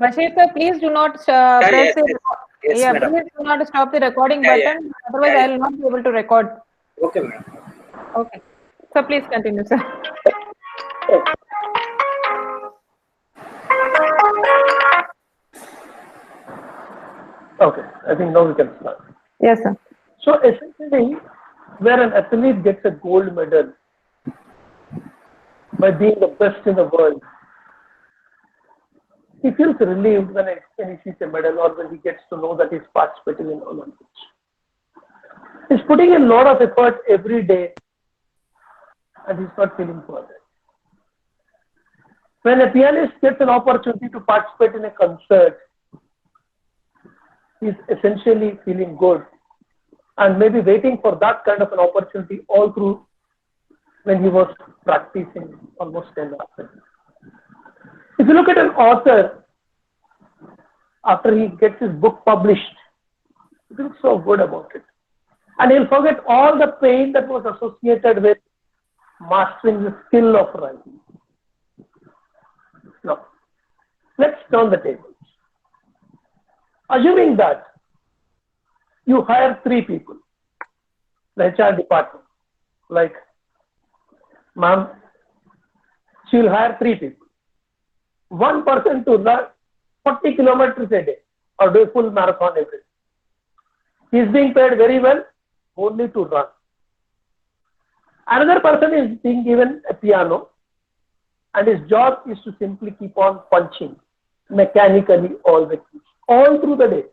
Rashid sir, please do not Yeah, press yes, the yes, yes, yeah, madam. please do not stop the recording Yeah, yeah, button. Otherwise, yeah, I yeah. will not be able to record. Okay, madam. Okay. So please continue, sir. Okay, I think now we can start. Yes, sir. So essentially, where an athlete gets a gold medal by being the best in the world, he feels relieved when he sees a medal or when he gets to know that he's participating in Olympics. He's putting in a lot of effort every day and he's not feeling for it. When a pianist gets an opportunity to participate in a concert, he's essentially feeling good and maybe waiting for that kind of an opportunity all through when he was practicing almost 10 hours. If you look at an author, after he gets his book published, he feels so good about it. And he'll forget all the pain that was associated with mastering the skill of writing. Now, let's turn the tables. Assuming that you hire 3 people, the HR department, like, ma'am, she'll hire 3 people. One person to run 40 kilometers a day or do a full marathon every day. He's being paid very well only to run. Another person is being given a piano and his job is to simply keep on punching mechanically all the keys, all through the day.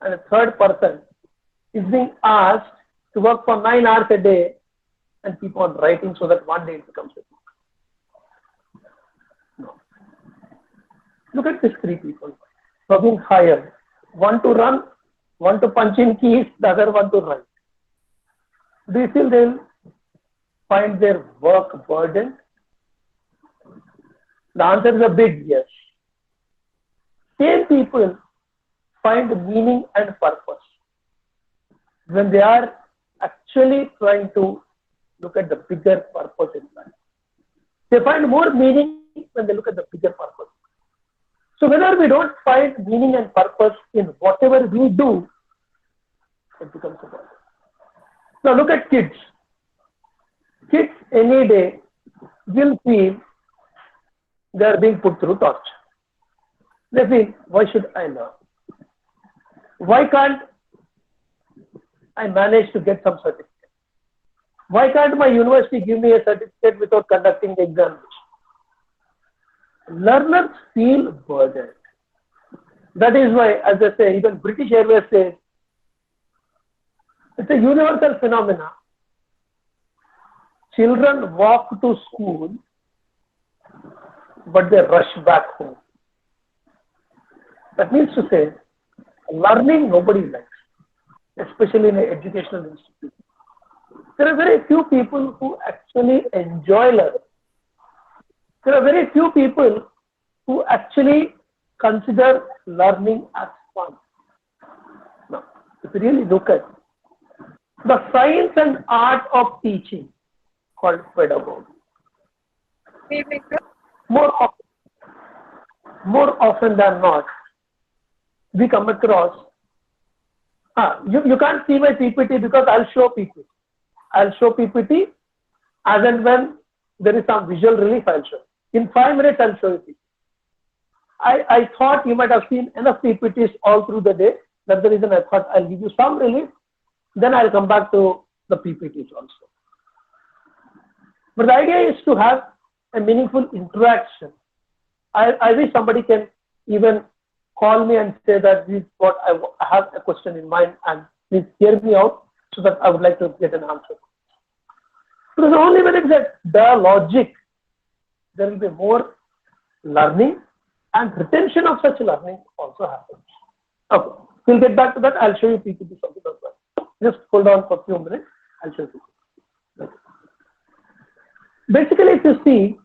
And a third person is being asked to work for 9 hours a day and keep on writing so that one day it becomes a book. No. Look at these 3 people who are being hired. One to run, one to punch in keys, the other one to write. Do you feel they'll find their work burdened? The answer is a big yes. Same people find meaning and purpose when they are actually trying to look at the bigger purpose in life. They find more meaning when they look at the bigger purpose. So whenever we don't find meaning and purpose in whatever we do, it becomes a problem. Now look at kids. Kids any day will feel they are being put through torture. They feel, why should I learn? Why can't I manage to get some certificate? Why can't my university give me a certificate without conducting the examination? Learners feel burdened. That is why, as I say, even British Airways says, it's a universal phenomenon. Children walk to school, but they rush back home. That means to say, learning nobody likes, especially in an educational institution. There are very few people who actually enjoy learning. There are very few people who actually consider learning as fun. Now, if you really look at the science and art of teaching called pedagogy, more often than not, we come across, you can't see my PPT because I'll show PPT. I'll show PPT as and when there is some visual relief, I'll show. In 5 minutes, I'll show you PPT. I thought you might have seen enough PPTs all through the day. That's the reason I thought I'll give you some relief. Then I'll come back to the PPTs also. But the idea is to have a meaningful interaction. I wish somebody can even call me and say that this is what I have a question in mind and please hear me out so that I would like to get an answer. Because only when it's a dialogic, there will be more learning and retention of such learning also happens. Okay, we'll get back to that. I'll show you PPT something as well. Just hold on for a few minutes. I'll show you. Okay. Basically, if you see,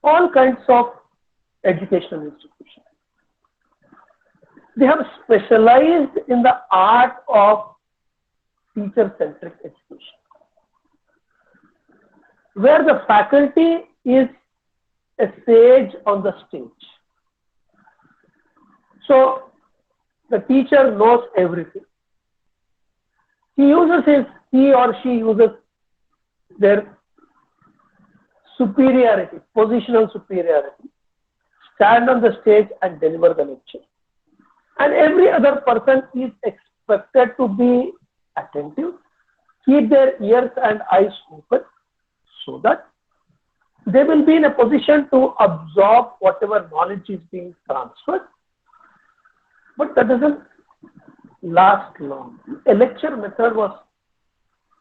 all kinds of educational institutions, they have specialized in the art of teacher-centric education, where the faculty is a sage on the stage. So the teacher knows everything. He or she uses their superiority, positional superiority, stand on the stage and deliver the lecture. And every other person is expected to be attentive, keep their ears and eyes open, so that they will be in a position to absorb whatever knowledge is being transferred. But that doesn't last long. A lecture method was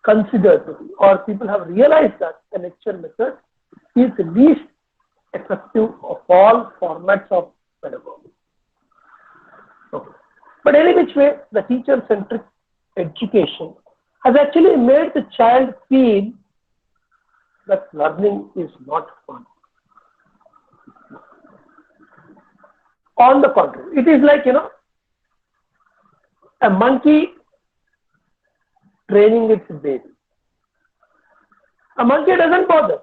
considered to be, or people have realized that a lecture method is the least effective of all formats of pedagogy. Okay. But any which way, the teacher-centric education has actually made the child feel that learning is not fun. On the contrary, it is like, a monkey training its baby. A monkey doesn't bother.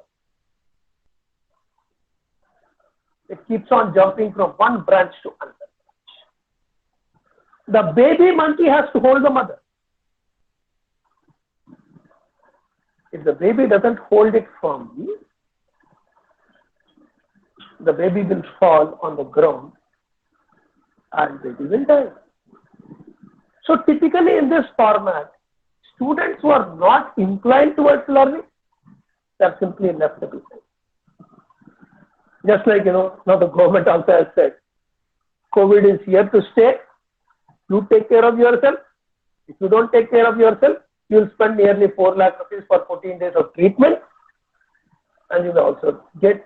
It keeps on jumping from one branch to another branch. The baby monkey has to hold the mother. If the baby doesn't hold it firmly, the baby will fall on the ground and the baby will die. So typically in this format, students who are not inclined towards learning, they are simply left behind. Just like, now the government also has said, COVID is here to stay. You take care of yourself. If you don't take care of yourself, you will spend nearly 4 lakh rupees for 14 days of treatment. And you will also get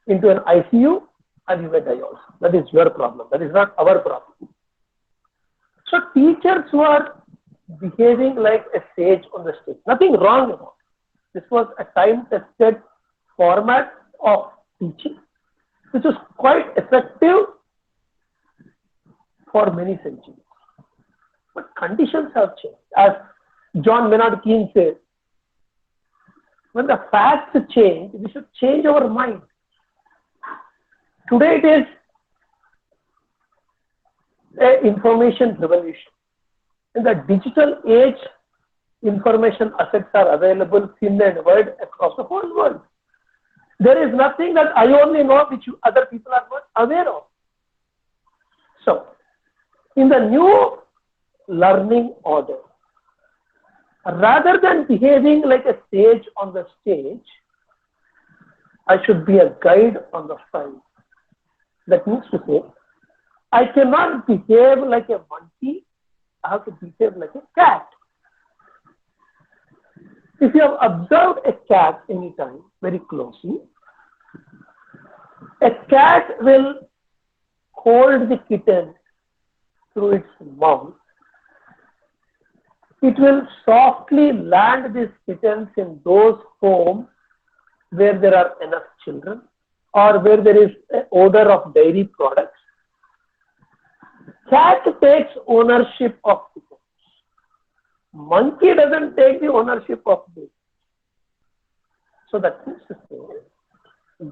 into an ICU and you may die also. That is your problem. That is not our problem. So teachers who are behaving like a sage on the stage, nothing wrong about it. This was a time-tested format of teaching, which was quite effective for many centuries. But conditions have changed. As John Maynard Keynes says, when the facts change, we should change our mind. Today it is an information revolution. In the digital age, information assets are available thin and wide across the whole world. There is nothing that I only know which other people are not aware of. So, in the new learning order, rather than behaving like a sage on the stage, I should be a guide on the side. That means to say, I cannot behave like a monkey, I have to behave like a cat. If you have observed a cat anytime very closely, a cat will hold the kitten through its mouth. It will softly land these kittens in those homes where there are enough children or where there is an odor of dairy products. Cat takes ownership of kittens. Monkey doesn't take the ownership of this. So that means to say,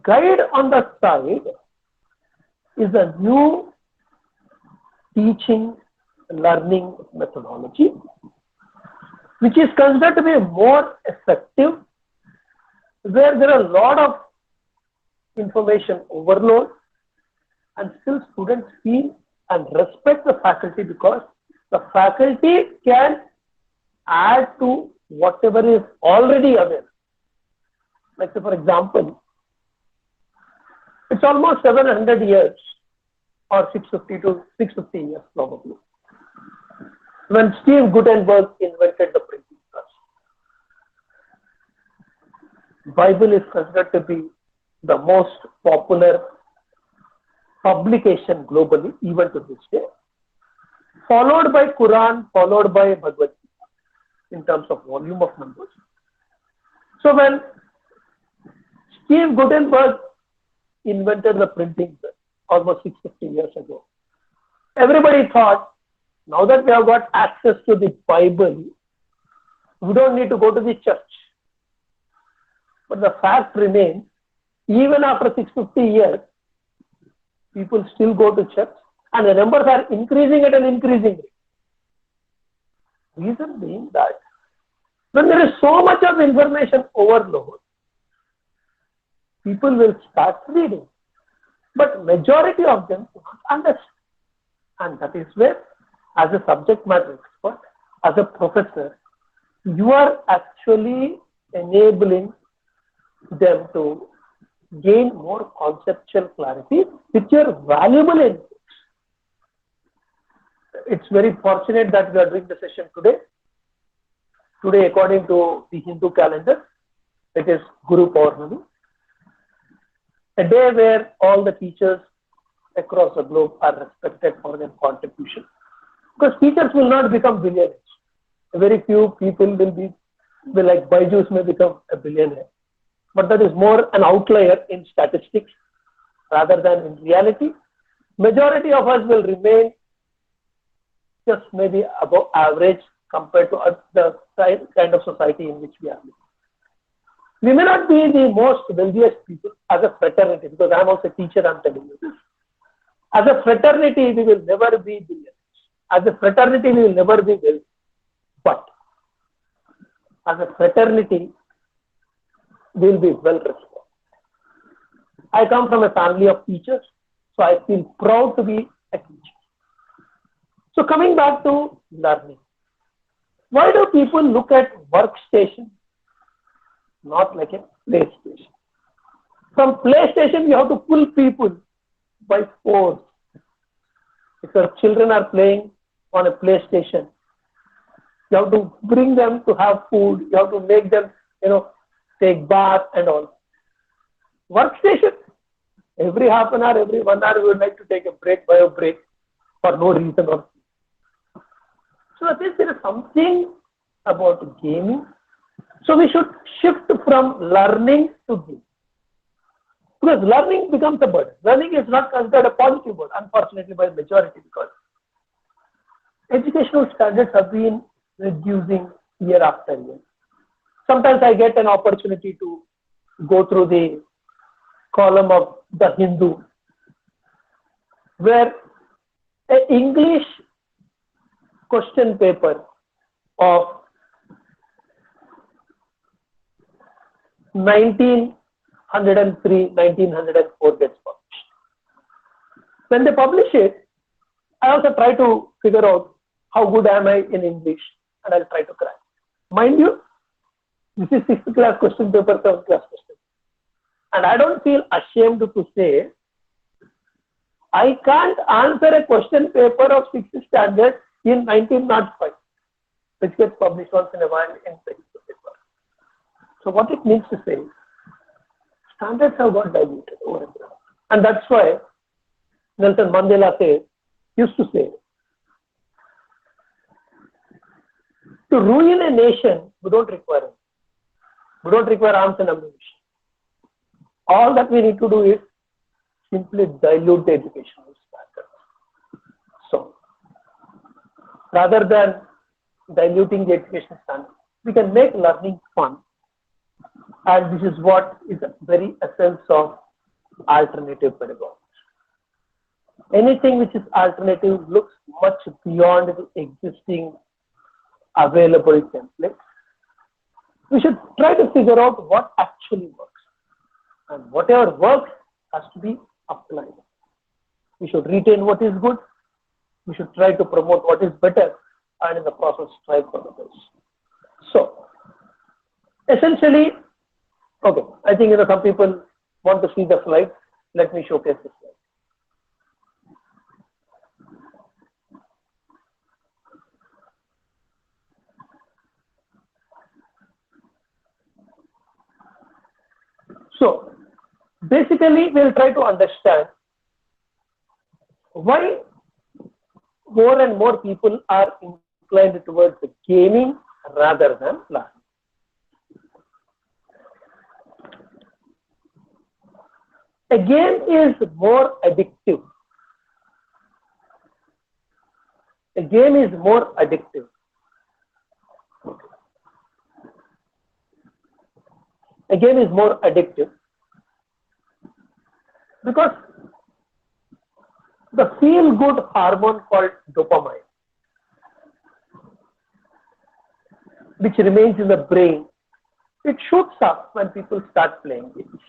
guide on the side is a new teaching learning methodology, which is considered to be more effective, where there are a lot of information overload, and still students feel and respect the faculty because the faculty can add to whatever is already available. Like say for example, it's almost 700 years or 650 to 650 years probably when Steve Gutenberg invented the printing press. Bible is considered to be the most popular publication globally, even to this day, followed by Quran, followed by Bhagavad Gita in terms of volume of numbers. So when Steve Gutenberg invented the printing press almost 650 years ago, everybody thought, now that we have got access to the Bible, we don't need to go to the church. But the fact remains, Even after 650 years, people still go to church and the numbers are increasing at an increasing rate. Reason being that when there is so much of information overload, people will start reading, but majority of them do not understand. And that is where, as a subject matter expert, as a professor, you are actually enabling them to gain more conceptual clarity with your valuable inputs. It's very fortunate that we are doing the session today. Today, according to the Hindu calendar, it is Guru Paurnami, a day where all the teachers across the globe are respected for their contribution. Because teachers will not become billionaires. Very few people will like Byju's may become a billionaire. But that is more an outlier in statistics rather than in reality. Majority of us will remain just maybe above average compared to the kind of society in which we are living. We may not be the most wealthiest people as a fraternity, because I am also a teacher, I am telling you this. As a fraternity, we will never be billionaires. As a fraternity, we will never be wealthy. But as a fraternity, we will be well respected. I come from a family of teachers, so I feel proud to be a teacher. So coming back to learning, why do people look at workstation not like a PlayStation? From PlayStation, you have to pull people by force. If your children are playing on a PlayStation, you have to bring them to have food, you have to make them, take bath and all. Workstation, every half an hour, every 1 hour, we would like to take a break, bio break, for no reason or. So I think there is something about gaming. So we should shift from learning to gaming. Because learning becomes a burden. Learning is not considered a positive word, unfortunately, by the majority, because educational standards have been reducing year after year. Sometimes I get an opportunity to go through the column of the Hindu, where an English question paper of 1903, 1904 gets published. When they publish it, I also try to figure out how good am I in English, and I'll try to crack. Mind you, this is 6th class question paper, 7th class question. And I don't feel ashamed to say, I can't answer a question paper of 6th standard in 1905, which gets published once in a while in 6th paper. So what it means to say, standards have got diluted over and over. And that's why Nelson Mandela used to say, to ruin a nation, we don't require it. We don't require arms and ammunition. All that we need to do is simply dilute the educational standards. So, rather than diluting the education standards, we can make learning fun. And this is what is the very essence of alternative pedagogy. Anything which is alternative looks much beyond the existing available templates. We should try to figure out what actually works. And whatever works has to be applied. We should retain what is good. We should try to promote what is better, and in the process strive for the best. So, essentially, okay, I think some people want to see the slide. Let me showcase the slide. So, basically, we'll try to understand why more and more people are inclined towards gaming rather than learning. A game is more addictive. A game is more addictive. A game is more addictive Because the feel-good hormone called dopamine, which remains in the brain, it shoots up when people start playing games.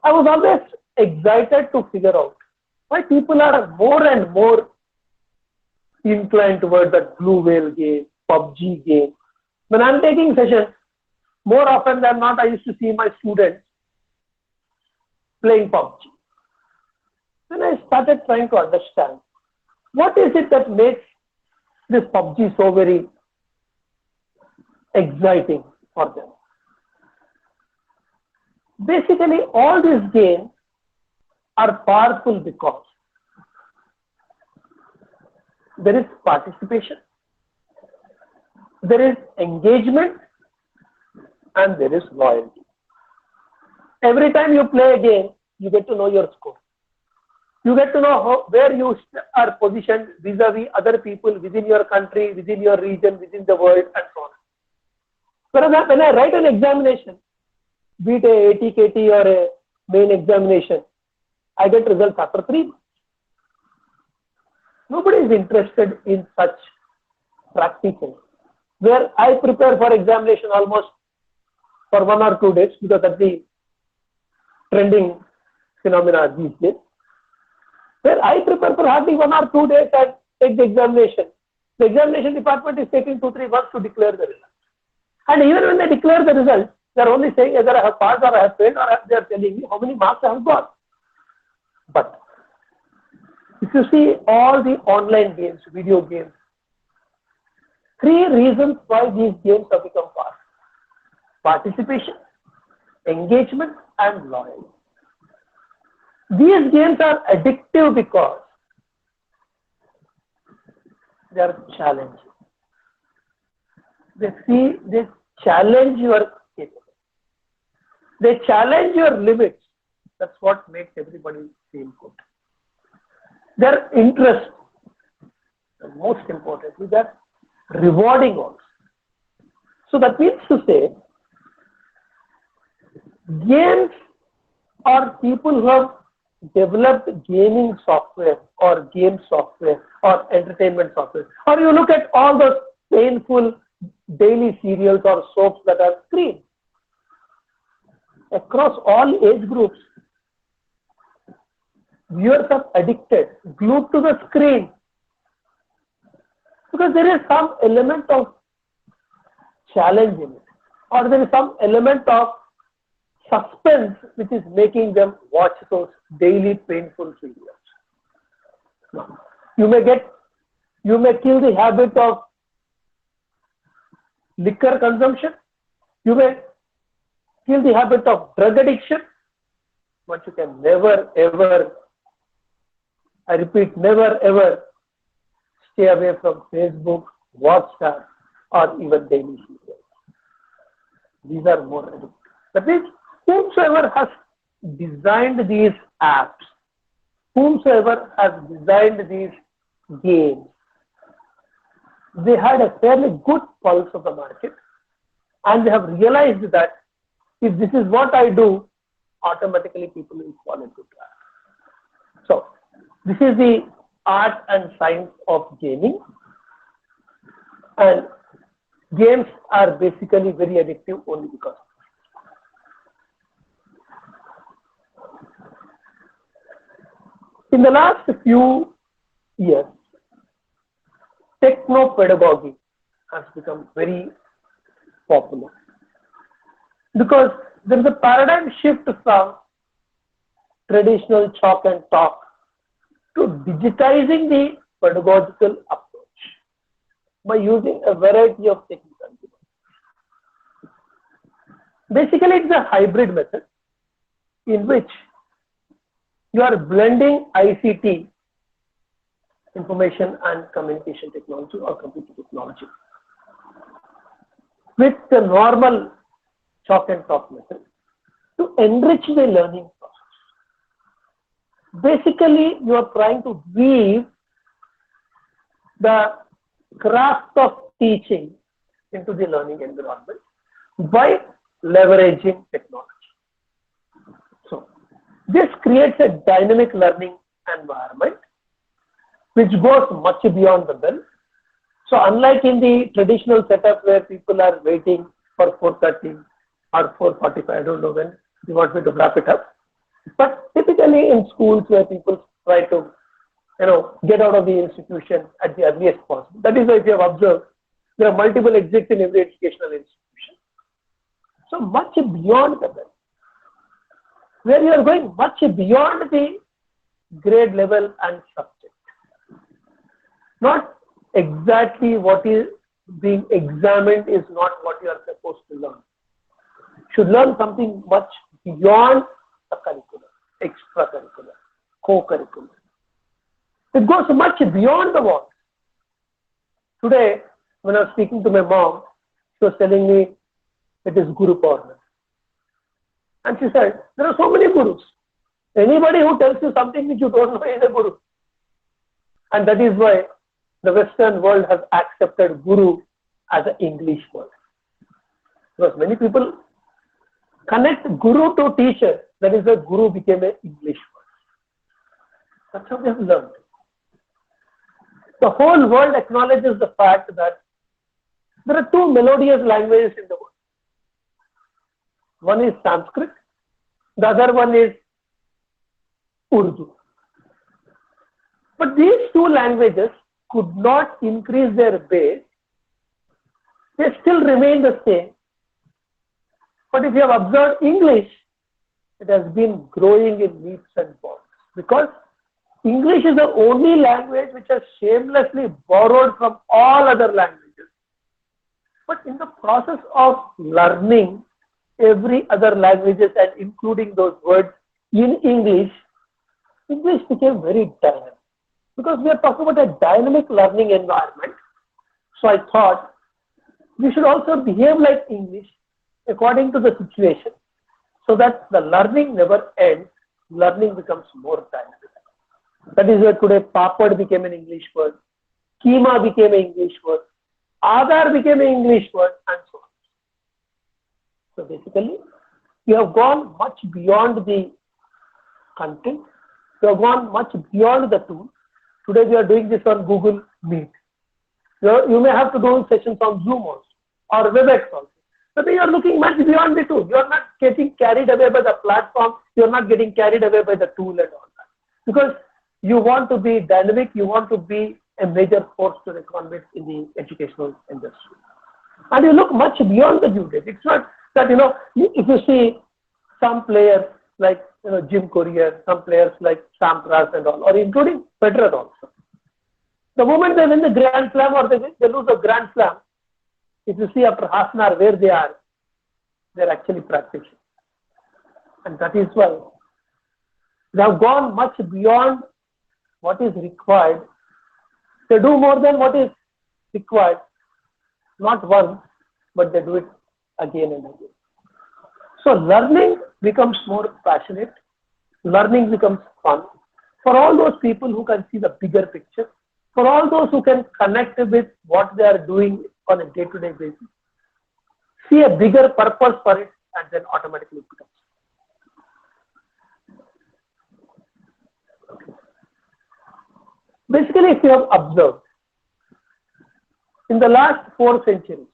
I was always excited to figure out why people are more and more inclined toward that Blue Whale game, PUBG game. When I'm taking sessions, more often than not, I used to see my students playing PUBG. Then I started trying to understand what is it that makes this PUBG so very exciting for them. Basically, all these games are powerful because there is participation, there is engagement, and there is loyalty. Every time you play a game, you get to know your score. You get to know where you are positioned vis-a-vis other people within your country, within your region, within the world, and so on. Whereas when I write an examination, be it a ATKT or a main examination, I get results after 3 months. Nobody is interested in such practical, where I prepare for examination almost for 1 or 2 days, because that's the trending phenomena these days, where I prepare for hardly 1 or 2 days and take the examination. The examination department is taking 2-3 months to declare the result. And even when they declare the result, they are only saying whether I have passed or I have failed, or they are telling me how many marks I have got. But if you see all the online games, video games, 3 reasons why these games have become fast: participation, engagement, and loyalty. These games are addictive because they are challenging. They challenge your capability. They challenge your limits. That's what makes everybody feel good. Their interest, and most importantly, they're rewarding also. So that means to say, games or people who have developed gaming software or game software or entertainment software, or you look at all those painful daily serials or soaps that are screened across all age groups, viewers are addicted, glued to the screen, because there is some element of challenge in it, or there is some element of suspense which is making them watch those daily painful videos. Now, you may kill the habit of liquor consumption, you may kill the habit of drug addiction, but you can never ever, I repeat, never ever stay away from Facebook, WhatsApp, or even daily serials. These are more addictive. That means, whomsoever has designed these apps, whomsoever has designed these games, they had a fairly good pulse of the market, and they have realized that if this is what I do, automatically people will fall into trap. So, this is the art and science of gaming, and games are basically very addictive only because. In the last few years, techno-pedagogy has become very popular because there is a paradigm shift from traditional chalk and talk to digitizing the pedagogical approach by using a variety of technical devices. Basically, it's a hybrid method in which you are blending ICT, information and communication technology or computer technology, with the normal chalk and talk method to enrich the learning process. Basically, you are trying to weave the craft of teaching into the learning environment by leveraging technology. So, This creates a dynamic learning environment which goes much beyond the bell. So unlike in the traditional setup where people are waiting for 4:30 or 4:45, I don't know when you want me to wrap it up, but typically in schools where people try to get out of the institution at the earliest possible. That is why if you have observed, there are multiple exits in every educational institution. So much beyond the bell, where you are going much beyond the grade level and subject. Not exactly what is being examined is not what you are supposed to learn. You should learn something much beyond the curriculum, extracurricular, co-curricular. It goes much beyond the walls. Today, when I was speaking to my mom, she was telling me it is Guru Purnima. And she said, there are so many gurus. Anybody who tells you something which you don't know is a guru. And that is why the Western world has accepted guru as an English word. Because many people connect guru to teacher. That is why guru became an English word. That's how they have learned. The whole world acknowledges the fact that there are two melodious languages in the world. One is Sanskrit, the other one is Urdu. But these two languages could not increase their base. They still remain the same. But if you have observed English, it has been growing in leaps and bounds. Because English is the only language which has shamelessly borrowed from all other languages. But in the process of learning every other languages and including those words in English, English became very dynamic. Because we are talking about a dynamic learning environment. So I thought we should also behave like English according to the situation so that the learning never ends, learning becomes more dynamic. That is why today Papad became an English word, Keema became an English word, Aadhaar became an English word, and so on. So basically, we have gone much beyond the content, we have gone much beyond the tool. Today we are doing this on Google Meet. You may have to do sessions on Zoom also, or WebEx also. So you are looking much beyond the tool. You are not getting carried away by the platform, you are not getting carried away by the tool and all that. Because you want to be dynamic, you want to be a major force to reckon with in the educational industry. And you look much beyond the due date. It's not that, if you see some players like Jim Courier, some players like Sampras and all, or including Federer also. The moment they win the Grand Slam or they lose the Grand Slam, if you see after half an hour where they are actually practicing. And that is why they have gone much beyond what is required. They do more than what is required, not once, but they do it again and again. So learning becomes more passionate, learning becomes fun for all those people who can see the bigger picture, for all those who can connect with what they are doing on a day-to-day basis, see a bigger purpose for it, and then automatically it becomes. Okay. Basically, if you have observed, in the last 4 centuries,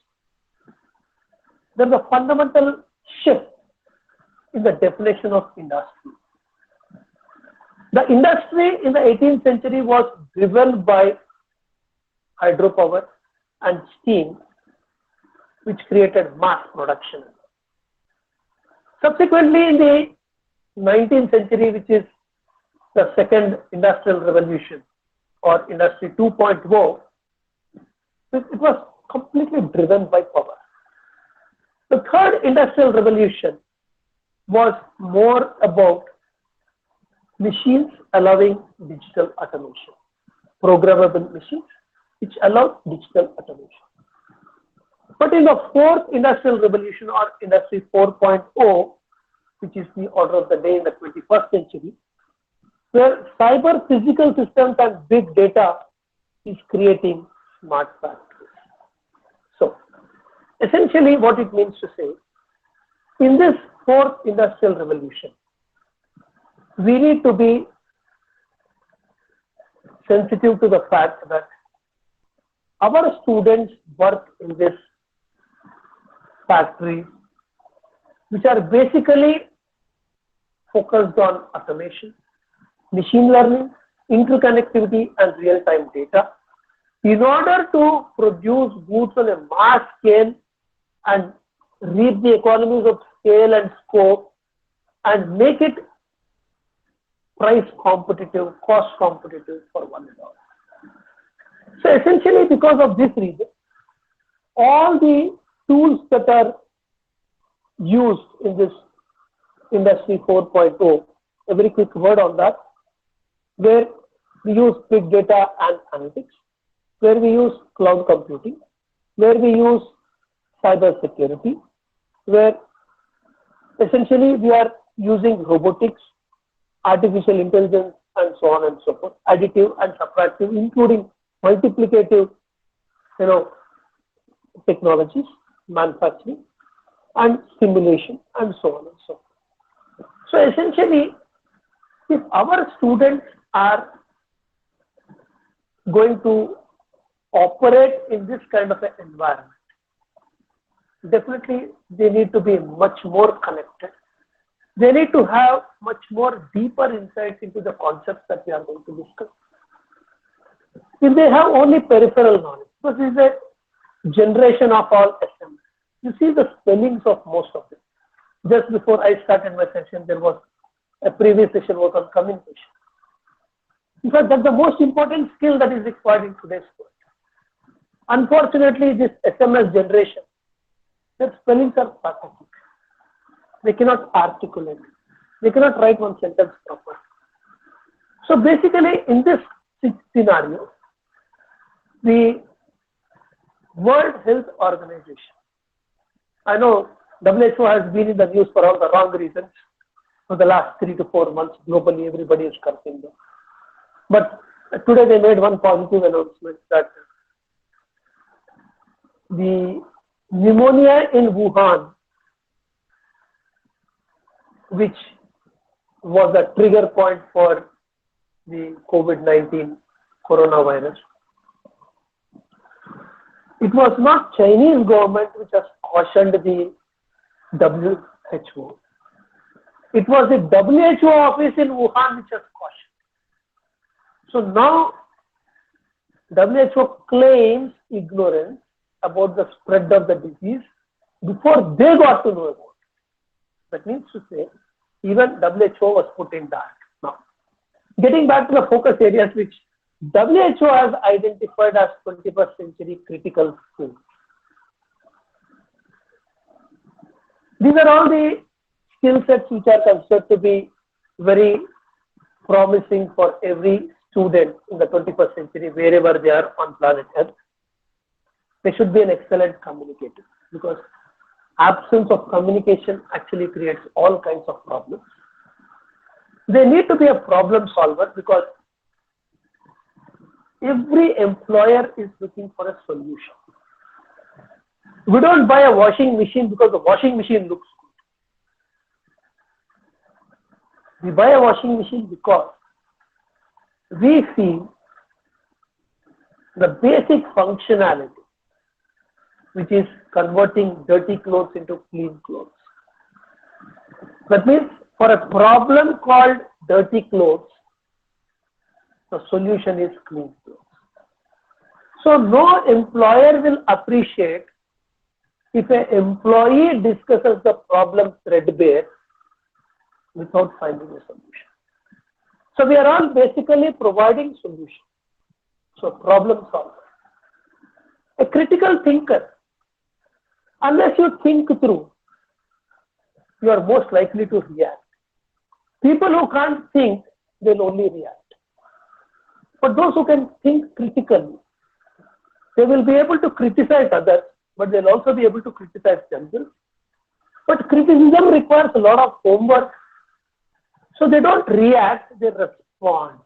there is a fundamental shift in the definition of industry. The industry in the 18th century was driven by hydropower and steam, which created mass production. Subsequently, in the 19th century, which is the second industrial revolution or industry 2.0, it was completely driven by power. The third industrial revolution was more about machines allowing digital automation, programmable machines which allow digital automation. But in the fourth industrial revolution or industry 4.0, which is the order of the day in the 21st century, where cyber physical systems and big data is creating smart factories. So essentially what it means to say, in this fourth industrial revolution, we need to be sensitive to the fact that our students work in this factory, which are basically focused on automation, machine learning, interconnectivity, and real-time data. In order to produce goods on a mass scale and reap the economies of scale and scope and make it price competitive, cost competitive for one and all. So essentially, because of this reason, all the tools that are used in this Industry 4.0, a very quick word on that, where we use big data and analytics, where we use cloud computing, where we use cyber security, where essentially we are using robotics, artificial intelligence, and so on and so forth, additive and subtractive, including multiplicative, technologies, manufacturing, and simulation, and so on and so forth. So essentially, if our students are going to operate in this kind of an environment, definitely they need to be much more connected. They need to have much more deeper insights into the concepts that we are going to discuss. If they have only peripheral knowledge, because this is a generation of all SMS. You see the spellings of most of them. Just before I started my session, there was a previous session was on communication. In fact, that's the most important skill that is required in today's world. Unfortunately, this SMS generation, their spellings are pathetic. They cannot articulate. They cannot write one sentence properly. So basically, in this scenario, the World Health Organization, I know WHO has been in the news for all the wrong reasons for the last 3 to 4 months. Globally, everybody is cursing them. But today they made one positive announcement that the pneumonia in Wuhan, which was the trigger point for the COVID-19 coronavirus, it was not Chinese government which has cautioned the WHO. It was the WHO office in Wuhan which has cautioned. So now WHO claims ignorance about the spread of the disease before they got to know about it. That means to say, even WHO was put in dark. Now, getting back to the focus areas which WHO has identified as 21st century critical skills. These are all the skill sets which are considered to be very promising for every student in the 21st century, wherever they are on planet Earth. They should be an excellent communicator, because absence of communication actually creates all kinds of problems. They need to be a problem solver, because every employer is looking for a solution. We don't buy a washing machine because the washing machine looks good. We buy a washing machine because we feel the basic functionality, which is converting dirty clothes into clean clothes. That means for a problem called dirty clothes, the solution is clean clothes. So no employer will appreciate if an employee discusses the problem threadbare without finding a solution. So we are all basically providing solutions. So problem solver. A critical thinker, unless you think through, you are most likely to react. People who can't think, they'll only react. But those who can think critically, they will be able to criticize others, but they'll also be able to criticize themselves. But criticism requires a lot of homework. So they don't react, they respond.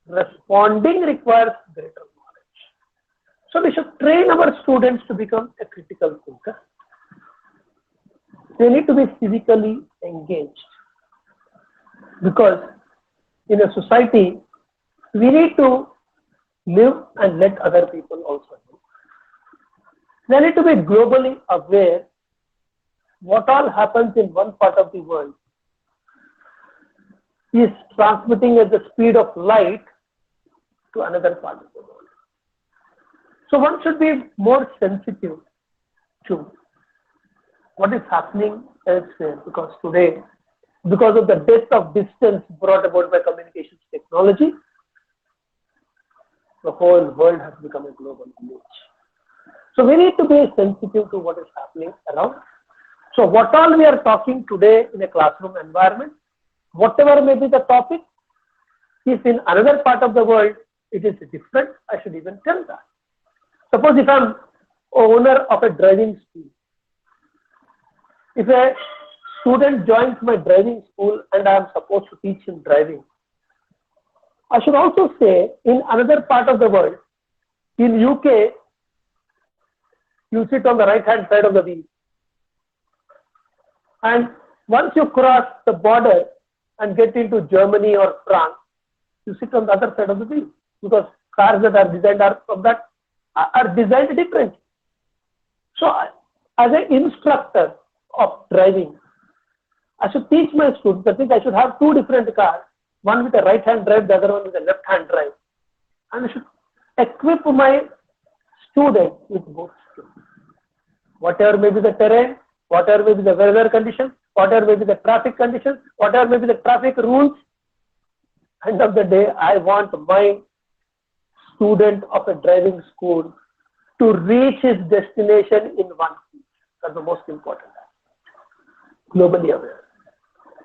Responding requires greater knowledge. So we should train our students to become a critical thinker. They need to be civically engaged. Because in a society, we need to live and let other people also live. They need to be globally aware what all happens in one part of the world is transmitting at the speed of light to another part of the world. So one should be more sensitive to what is happening elsewhere, because today, because of the depth of distance brought about by communications technology, the whole world has become a global village. So we need to be sensitive to what is happening around. So what all we are talking today in a classroom environment, whatever may be the topic, if in another part of the world it is different, I should even tell that. Suppose if I am owner of a driving school, if a student joins my driving school and I am supposed to teach him driving, I should also say in another part of the world, in UK, you sit on the right hand side of the wheel. And once you cross the border and get into Germany or France, you sit on the other side of the wheel, because cars that are designed are designed differently. So as an instructor of driving, I should teach my students, I think I should have two different cars, one with a right hand drive, the other one with a left hand drive. And I should equip my students with both skills. Whatever may be the terrain, whatever may be the weather conditions, whatever may be the traffic conditions, whatever may be the traffic rules, end of the day, I want my student of a driving school to reach his destination in one piece. That's the most important. Globally aware.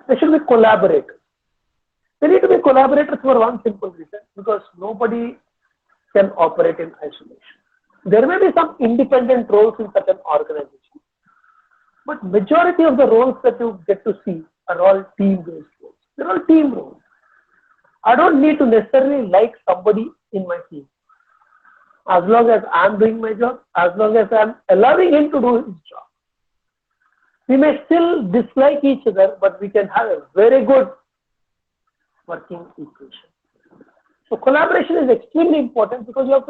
They should be collaborators. They need to be collaborators for one simple reason, because nobody can operate in isolation. There may be some independent roles in certain organizations, but majority of the roles that you get to see are all team-based roles. They're all team roles. I don't need to necessarily like somebody in my team. As long as I'm doing my job, as long as I'm allowing him to do his job. We may still dislike each other, but we can have a very good working equation. So collaboration is extremely important, because you have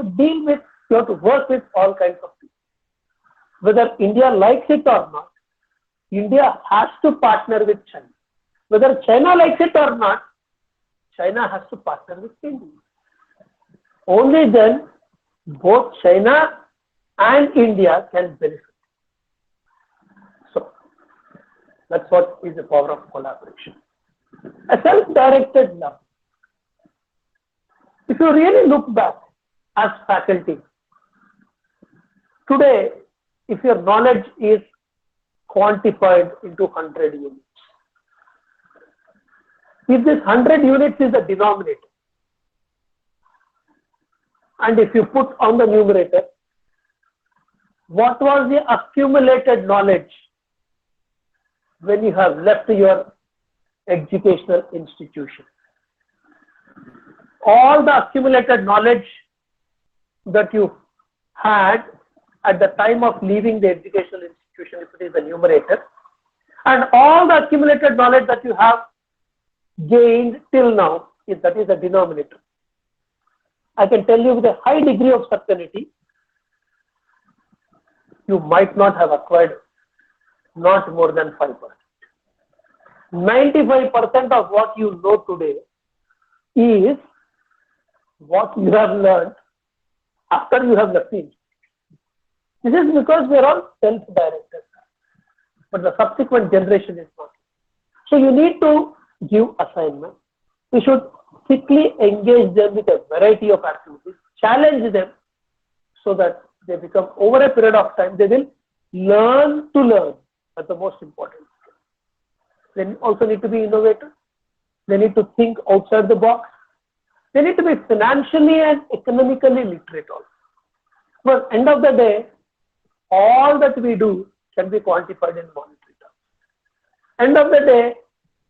to work with all kinds of people. Whether India likes it or not, India has to partner with China. Whether China likes it or not, China has to partner with India. Only then both China and India can benefit. So that's what is the power of collaboration. A self-directed learning. If you really look back as faculty, today, if your knowledge is quantified into 100 units, if this 100 units is the denominator, and if you put on the numerator, what was the accumulated knowledge when you have left your educational institution? All the accumulated knowledge that you had at the time of leaving the educational institution, if it is the numerator, and all the accumulated knowledge that you have gained till now, if that is the denominator. I can tell you with a high degree of certainty, you might not have acquired not more than 5%. 95% of what you know today is what you have learned after you have left it. This is because we are all self-directed, but the subsequent generation is not. So you need to give assignments. You should quickly engage them with a variety of activities, challenge them so that they become, over a period of time, they will learn to learn. That's the most important. They also need to be innovators. They need to think outside the box. They need to be financially and economically literate also. But end of the day, all that we do can be quantified in monetary terms. End of the day,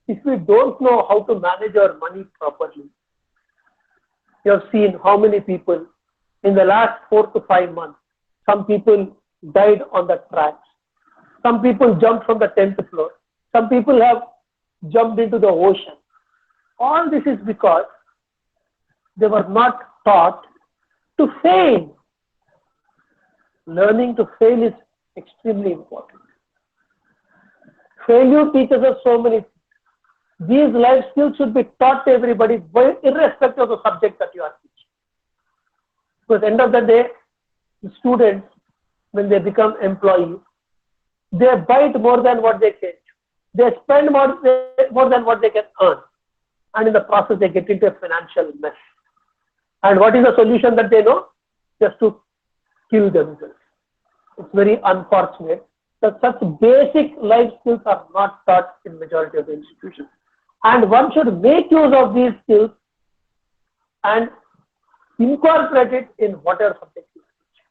if we don't know how to manage our money properly, you have seen how many people in the last 4 to 5 months, some people died on the tracks. Some people jumped from the 10th floor. Some people have jumped into the ocean. All this is because they were not taught to fail. Learning to fail is extremely important. Failure teaches us so many things. These life skills should be taught to everybody, irrespective of the subject that you are teaching. So at the end of the day, the students, when they become employees, they bite more than what they can. They spend more than what they can earn. And in the process, they get into a financial mess. And what is the solution that they know? Just to kill themselves. It's very unfortunate that such basic life skills are not taught in majority of the institutions. And one should make use of these skills and incorporate it in whatever subject you teach.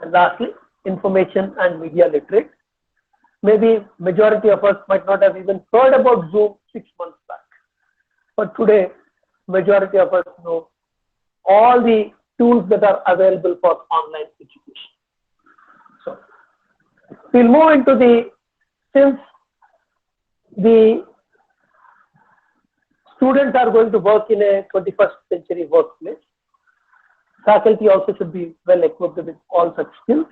And lastly, information and media literate. Maybe majority of us might not have even heard about Zoom 6 months back. But today, majority of us know all the tools that are available for online education. So, we'll move into since the students are going to work in a 21st century workplace, faculty also should be well equipped with all such skills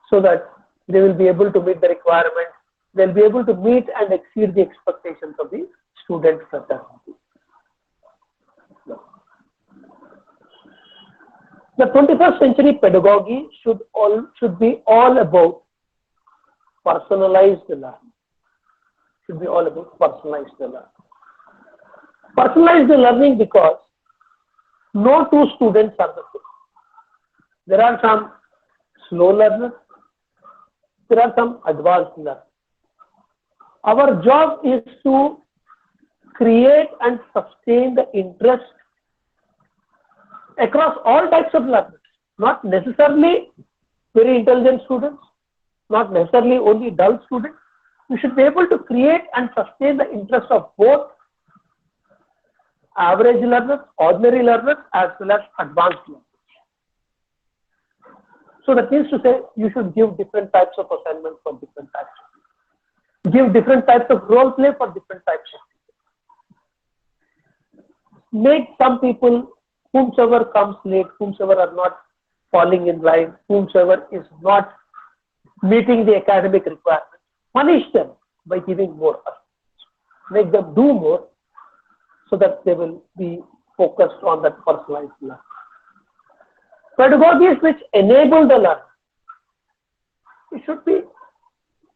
so that they will be able to meet the requirements, they'll be able to meet and exceed the expectations of the students that are. The 21st century pedagogy should be all about personalized learning. Should be all about personalized learning. Personalized learning because no two students are the same. There are some slow learners, there are some advanced learners. Our job is to create and sustain the interest across all types of learners, not necessarily very intelligent students, not necessarily only dull students. We should be able to create and sustain the interest of both average learners, ordinary learners, as well as advanced learners. So that means to say, you should give different types of assignments for different types of people. Give different types of role play for different types of people. Make some people, whomsoever comes late, whomsoever are not falling in line, whomsoever is not meeting the academic requirements, punish them by giving more assignments. Make them do more so that they will be focused on that personalized learning. Pedagogies which enable the learner. It should be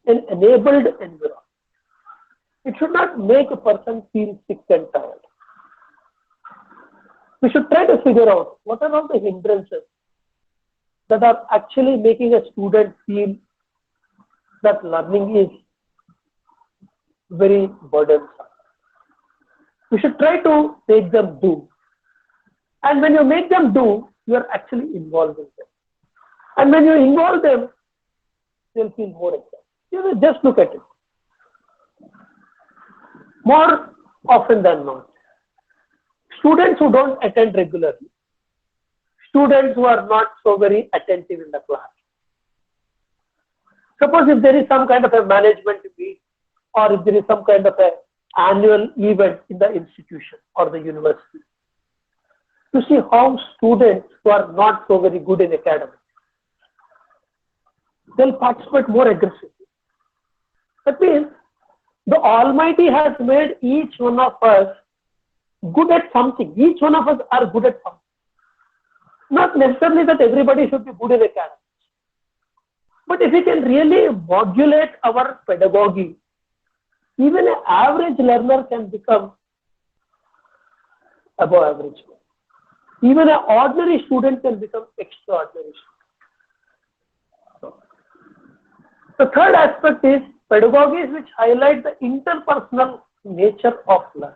an enabled environment. It should not make a person feel sick and tired. We should try to figure out what are all the hindrances that are actually making a student feel that learning is very burdensome. We should try to make them do. And when you make them do, you are actually involving them. And when you involve them, they'll feel more excited. You know, just look at it. More often than not, students who don't attend regularly, students who are not so very attentive in the class. Suppose if there is some kind of a management meet, or if there is some kind of an annual event in the institution or the university, to see how students who are not so very good in academics, they'll participate more aggressively. That means the Almighty has made each one of us good at something. Each one of us are good at something. Not necessarily that everybody should be good in academics. But if we can really modulate our pedagogy, even an average learner can become above average. Even an ordinary student can become extraordinary. The third aspect is pedagogies which highlight the interpersonal nature of learning.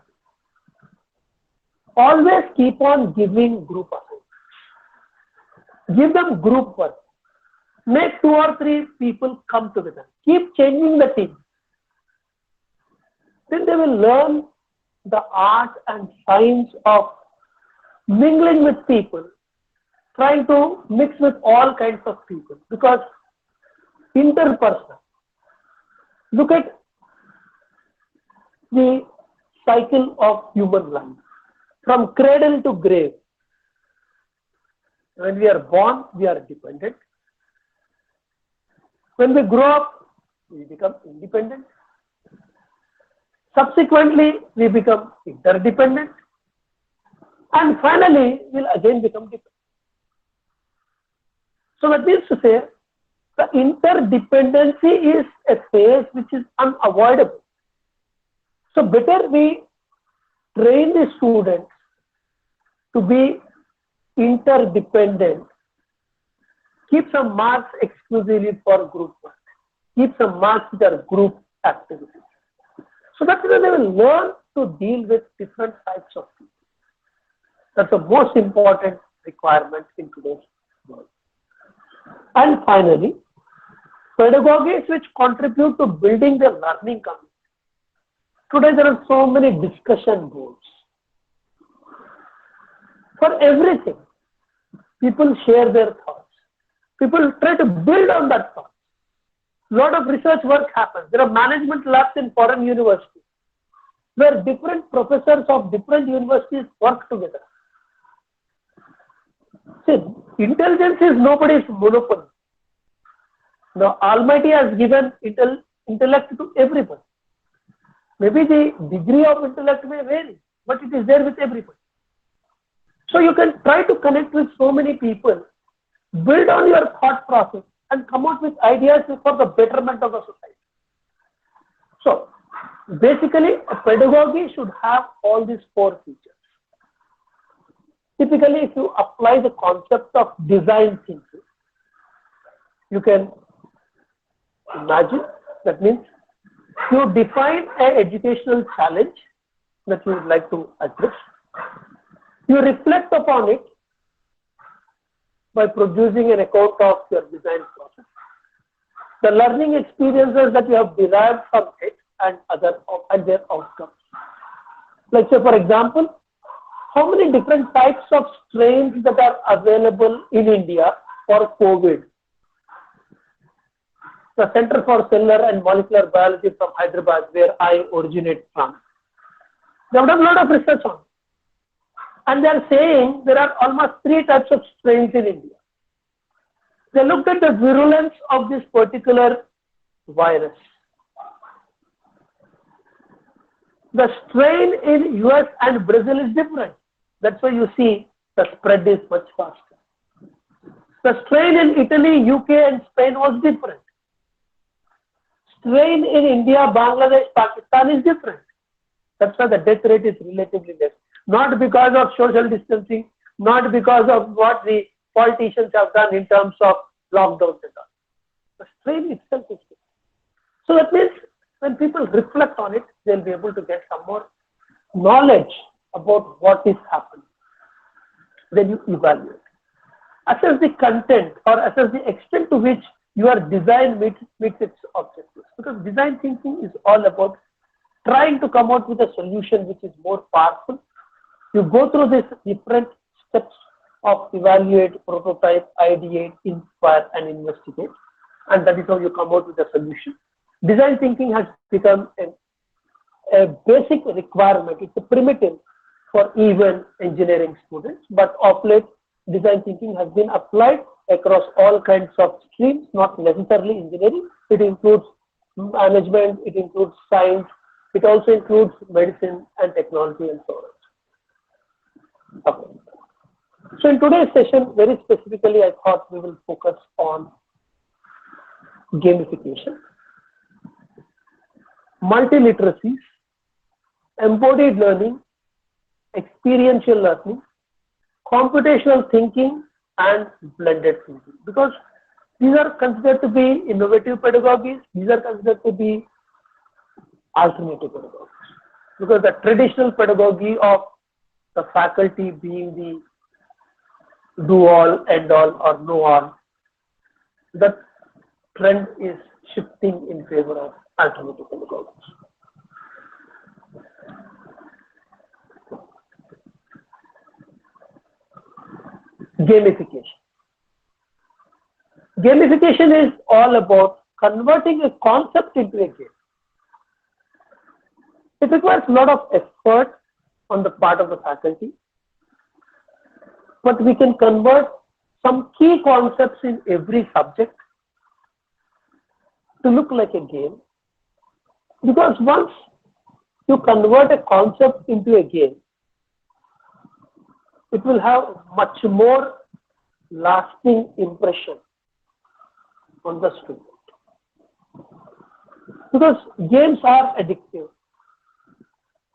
Always keep on giving group assignments. Give them group work. Make 2 or 3 people come together. Keep changing the team. Then they will learn the art and science of mingling with people, trying to mix with all kinds of people, because interpersonal. Look at the cycle of human life, from cradle to grave. When we are born, we are dependent. When we grow up, we become independent. Subsequently, we become interdependent. And finally, we'll again become dependent. So that means to say, the interdependency is a phase which is unavoidable. So better we train the students to be interdependent, keep some marks exclusively for group work, keep some marks which are group activities. So that they will learn to deal with different types of people. That's the most important requirement in today's world. And finally, pedagogies which contribute to building the learning community. Today there are so many discussion boards. For everything, people share their thoughts. People try to build on that thought. A lot of research work happens. There are management labs in foreign universities where different professors of different universities work together. See, intelligence is nobody's monopoly. The Almighty has given intellect to everyone. Maybe the degree of intellect may vary, but it is there with everybody. So you can try to connect with so many people, build on your thought process, and come out with ideas for the betterment of the society. So basically, a pedagogy should have all these four features. Typically, if you apply the concept of design thinking, you can imagine, that means you define an educational challenge that you would like to address. You reflect upon it by producing an account of your design process, the learning experiences that you have derived from it, and their outcomes. Like say, for example, how many different types of strains that are available in India for COVID? The Center for Cellular and Molecular Biology from Hyderabad, where I originate from, they have done a lot of research on it. And they are saying there are almost 3 types of strains in India. They looked at the virulence of this particular virus. The strain in US and Brazil is different. That's why you see the spread is much faster. The strain in Italy, UK and Spain was different. Strain in India, Bangladesh, Pakistan is different. That's why the death rate is relatively less. Not because of social distancing, not because of what the politicians have done in terms of lockdowns and all. The strain itself is different. So that means when people reflect on it, they'll be able to get some more knowledge about what is happening. Then you evaluate. Assess the content or assess the extent to which your design meets its objectives. Because design thinking is all about trying to come out with a solution which is more powerful. You go through these different steps of evaluate, prototype, ideate, inspire, and investigate. And that is how you come out with a solution. Design thinking has become a basic requirement. It's a primitive for even engineering students. But of late, design thinking has been applied across all kinds of streams, not necessarily engineering. It includes management, it includes science, it also includes medicine and technology and so on. Okay. So in today's session, very specifically, I thought we will focus on gamification, multiliteracies, embodied learning, experiential learning, computational thinking, and blended thinking. Because these are considered to be innovative pedagogies, these are considered to be alternative pedagogies. Because the traditional pedagogy of the faculty being the do all, end all, or know all, that trend is shifting in favor of alternative pedagogies. Gamification. Gamification is all about converting a concept into a game. It requires a lot of effort on the part of the faculty, but we can convert some key concepts in every subject to look like a game. Because once you convert a concept into a game, it will have much more lasting impression on the student. Because games are addictive.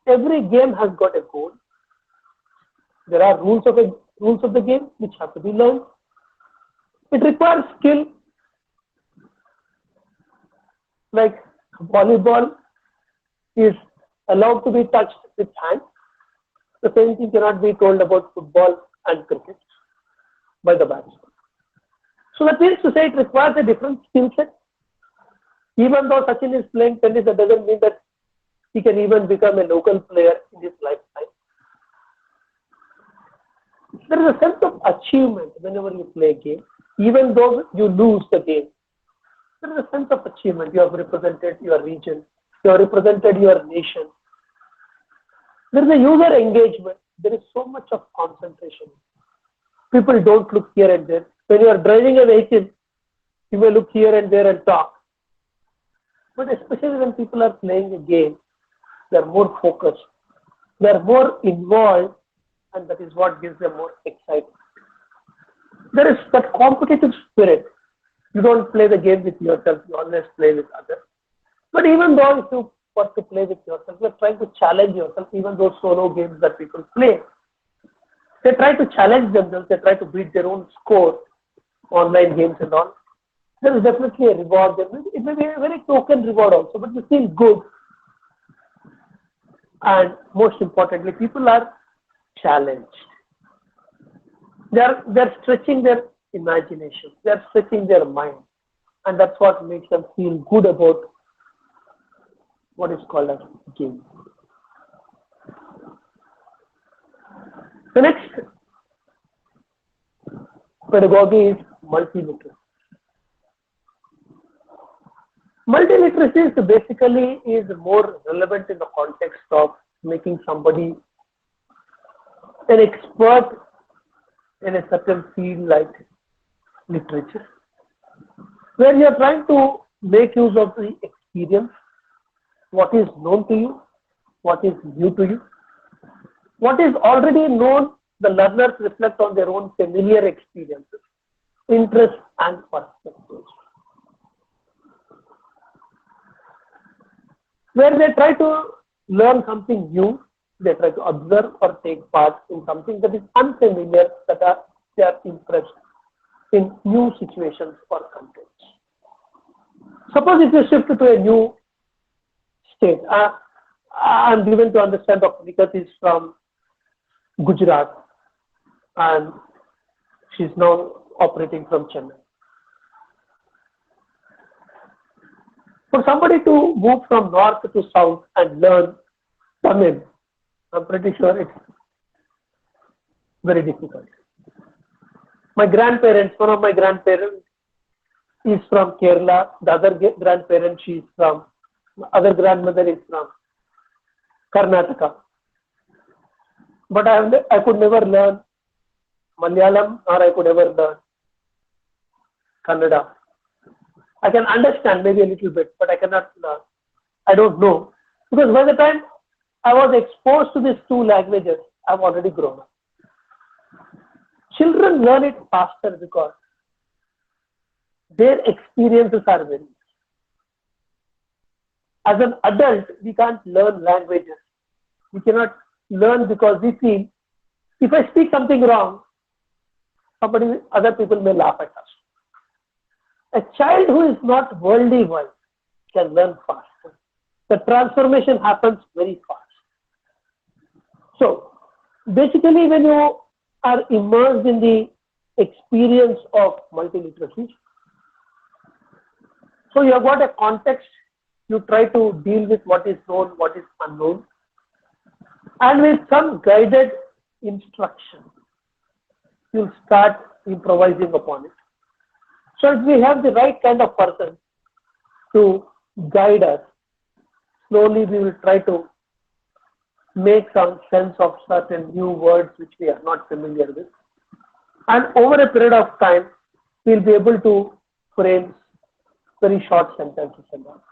Every game has got a goal. There are rules of the game which have to be learned. It requires skill. Like volleyball is allowed to be touched with hands. The same thing cannot be told about football and cricket by the batsman. So that means to say it requires a different skill set. Even though Sachin is playing tennis, that doesn't mean that he can even become a local player in his lifetime. There is a sense of achievement whenever you play a game. Even though you lose the game, there is a sense of achievement. You have represented your region. You have represented your nation. There is a user engagement. There is so much of concentration. People don't look here and there. When you are driving a vehicle, you may look here and there and talk. But especially when people are playing a game, they are more focused. They are more involved, and that is what gives them more excitement. There is that competitive spirit. You don't play the game with yourself, you always play with others. But even though if you want to play with yourself, you are trying to challenge yourself, even those solo games that people play. They try to challenge themselves, they try to beat their own score, online games and all. There is definitely a reward. It may be a very token reward also, but you feel good. And most importantly, people are challenged. They're stretching their imagination. They're stretching their mind. And that's what makes them feel good about what is called as game. The next pedagogy is multiliteracy. Multiliteracy is basically more relevant in the context of making somebody an expert in a certain field like literature, where you are trying to make use of the experience, what is known to you, what is new to you. What is already known, the learners reflect on their own familiar experiences, interests and perspectives. Where they try to learn something new, they try to observe or take part in something that is unfamiliar, they are impressed in new situations or contexts. Suppose if you shift to a new state, I'm given to understand Dr. Nikat is from Gujarat and she's now operating from Chennai. For somebody to move from north to south and learn Tamil, I'm pretty sure it's very difficult. My grandparents, one of my grandparents is from Kerala, the other grandparent, other grandmother is from Karnataka. But I could never learn Malayalam or I could never learn Kannada. I can understand maybe a little bit, but I cannot learn. I don't know. Because by the time I was exposed to these two languages, I've already grown up. Children learn it faster because their experiences are very. As an adult, we can't learn languages. We cannot learn because we feel if I speak something wrong, other people may laugh at us. A child who is not worldly wise can learn faster. The transformation happens very fast. So, basically, when you are immersed in the experience of multiliteracy, so you have got a context, you try to deal with what is known, what is unknown, and with some guided instruction, you'll start improvising upon it. So if we have the right kind of person to guide us, slowly we will try to make some sense of certain new words which we are not familiar with. And over a period of time, we'll be able to frame very short sentences and all.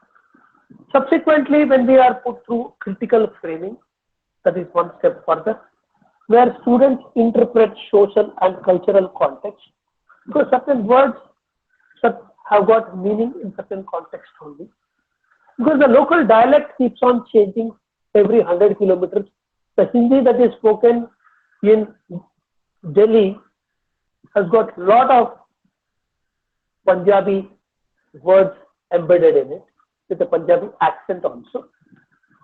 Subsequently, when we are put through critical framing, that is one step further, where students interpret social and cultural context, because certain words have got meaning in certain context only. Because the local dialect keeps on changing every 100 kilometers. The Hindi that is spoken in Delhi has got a lot of Punjabi words embedded in it, with a Punjabi accent also.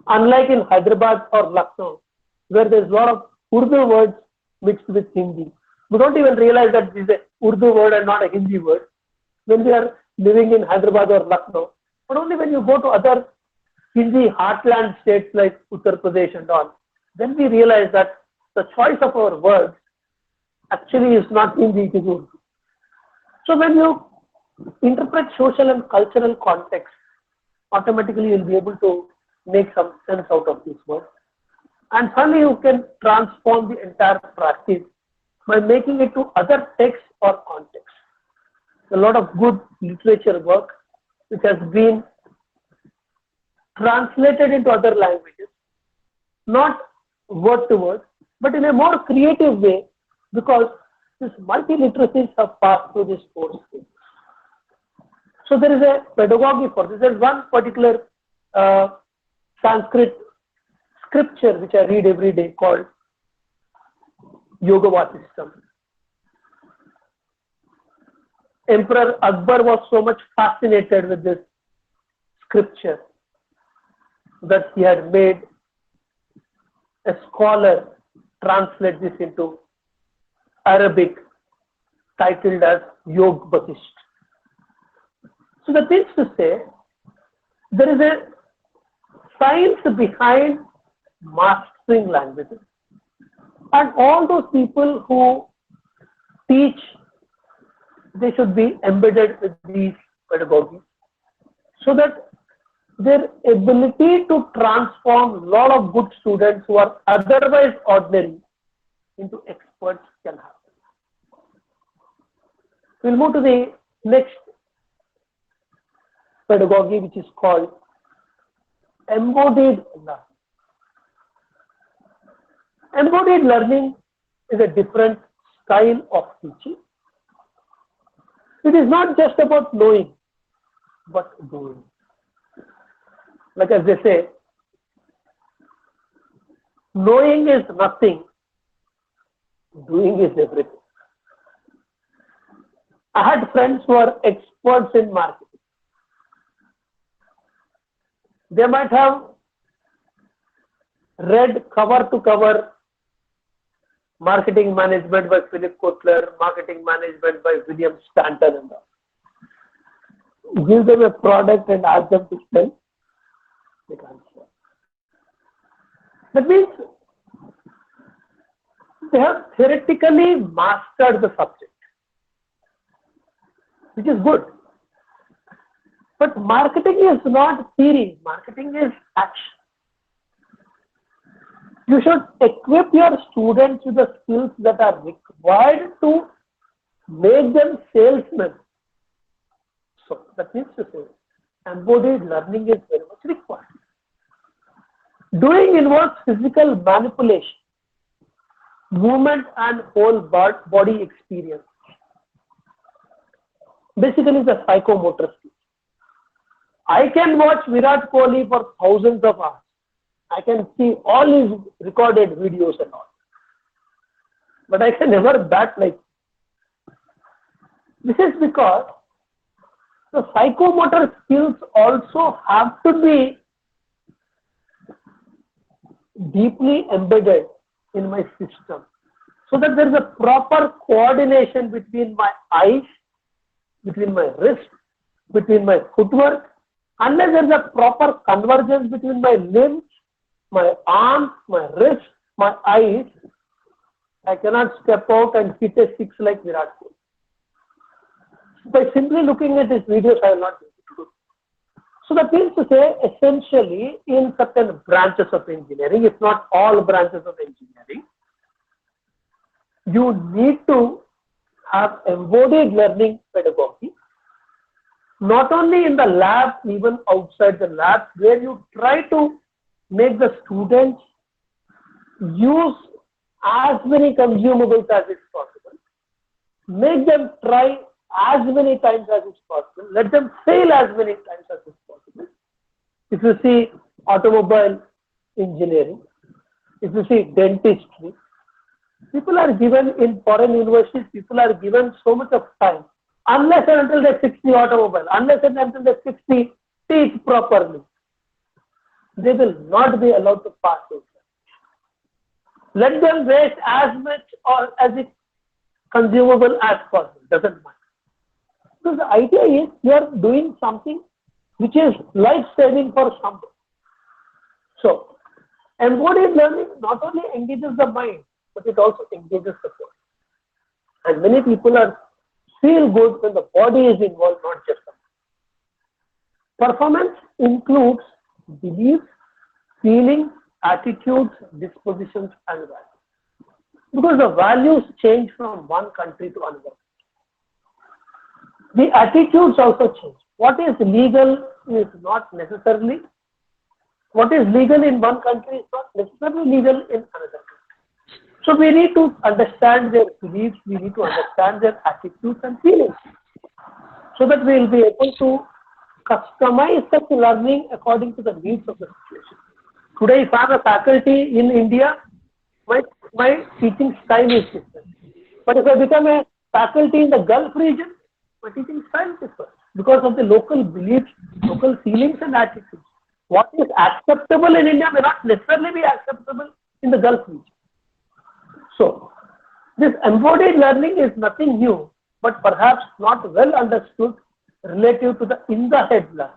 Unlike in Hyderabad or Lucknow, where there's a lot of Urdu words mixed with Hindi. We don't even realize that this is a Urdu word and not a Hindi word when we are living in Hyderabad or Lucknow. But only when you go to other Hindi heartland states like Uttar Pradesh and all, then we realize that the choice of our words actually is not Hindi, it is Urdu. So when you interpret social and cultural context, automatically you'll be able to make some sense out of these words. And finally, you can transform the entire practice by making it to other texts or contexts. A lot of good literature work which has been translated into other languages, not word to word, but in a more creative way, because these multi-literacies have passed through this course. So there is a pedagogy for this. There is one particular Sanskrit scripture which I read every day called Yoga Vasistham. Emperor Akbar was so much fascinated with this scripture that he had made a scholar translate this into Arabic, titled as Yoga Vasisth. So that means to say, there is a science behind mastering languages, and all those people who teach, they should be embedded with these pedagogies, so that their ability to transform a lot of good students who are otherwise ordinary into experts can happen. We'll move to the next pedagogy, which is called embodied learning. Embodied learning is a different style of teaching. It is not just about knowing, but doing. Like as they say, knowing is nothing, doing is everything. I had friends who are experts in marketing. They might have read cover to cover Marketing Management by Philip Kotler, Marketing Management by William Stanton and all. Give them a product and ask them to sell, they can't sell. That means they have theoretically mastered the subject, which is good. But marketing is not theory, marketing is action. You should equip your students with the skills that are required to make them salesmen. So that means to say, embodied learning is very much required. Doing involves physical manipulation, movement and whole body experience. Basically, the psychomotor skills. I can watch Virat Kohli for thousands of hours. I can see all his recorded videos and all. But I can never bat like him. This is because the psychomotor skills also have to be deeply embedded in my system, so that there is a proper coordination between my eyes, between my wrist, between my footwork. Unless there is a proper convergence between my limbs, my arms, my wrists, my eyes, I cannot step out and hit a six like Virat Kohli. By simply looking at his videos, I will not be able to do. So that means to say, essentially, in certain branches of engineering, if not all branches of engineering, you need to have embodied learning pedagogy, not only in the lab, even outside the lab, where you try to make the students use as many consumables as is possible, make them try as many times as is possible, let them fail as many times as is possible. If you see automobile engineering, if you see dentistry, people are given in foreign universities, people are given so much of time, unless and until they fix the automobile, unless and until they fix the teeth properly, they will not be allowed to pass those. Let them waste as much or as it consumable as possible, doesn't matter. So the idea is you are doing something which is life-saving for somebody. So embodied learning not only engages the mind, but it also engages the body. And many people feel good when the body is involved, not just the mind. Performance includes beliefs, feelings, attitudes, dispositions, and values. Because the values change from one country to another. The attitudes also change. What is legal is not necessarily, what is legal in one country is not necessarily legal in another country. So we need to understand their beliefs, we need to understand their attitudes and feelings, so that we will be able to customize such learning according to the needs of the situation. Today, if I am a faculty in India, my teaching style is different. But if I become a faculty in the Gulf region, my teaching style is different because of the local beliefs, local feelings and attitudes. What is acceptable in India may not necessarily be acceptable in the Gulf region. So, this embodied learning is nothing new, but perhaps not well understood relative to the in-the-head learning.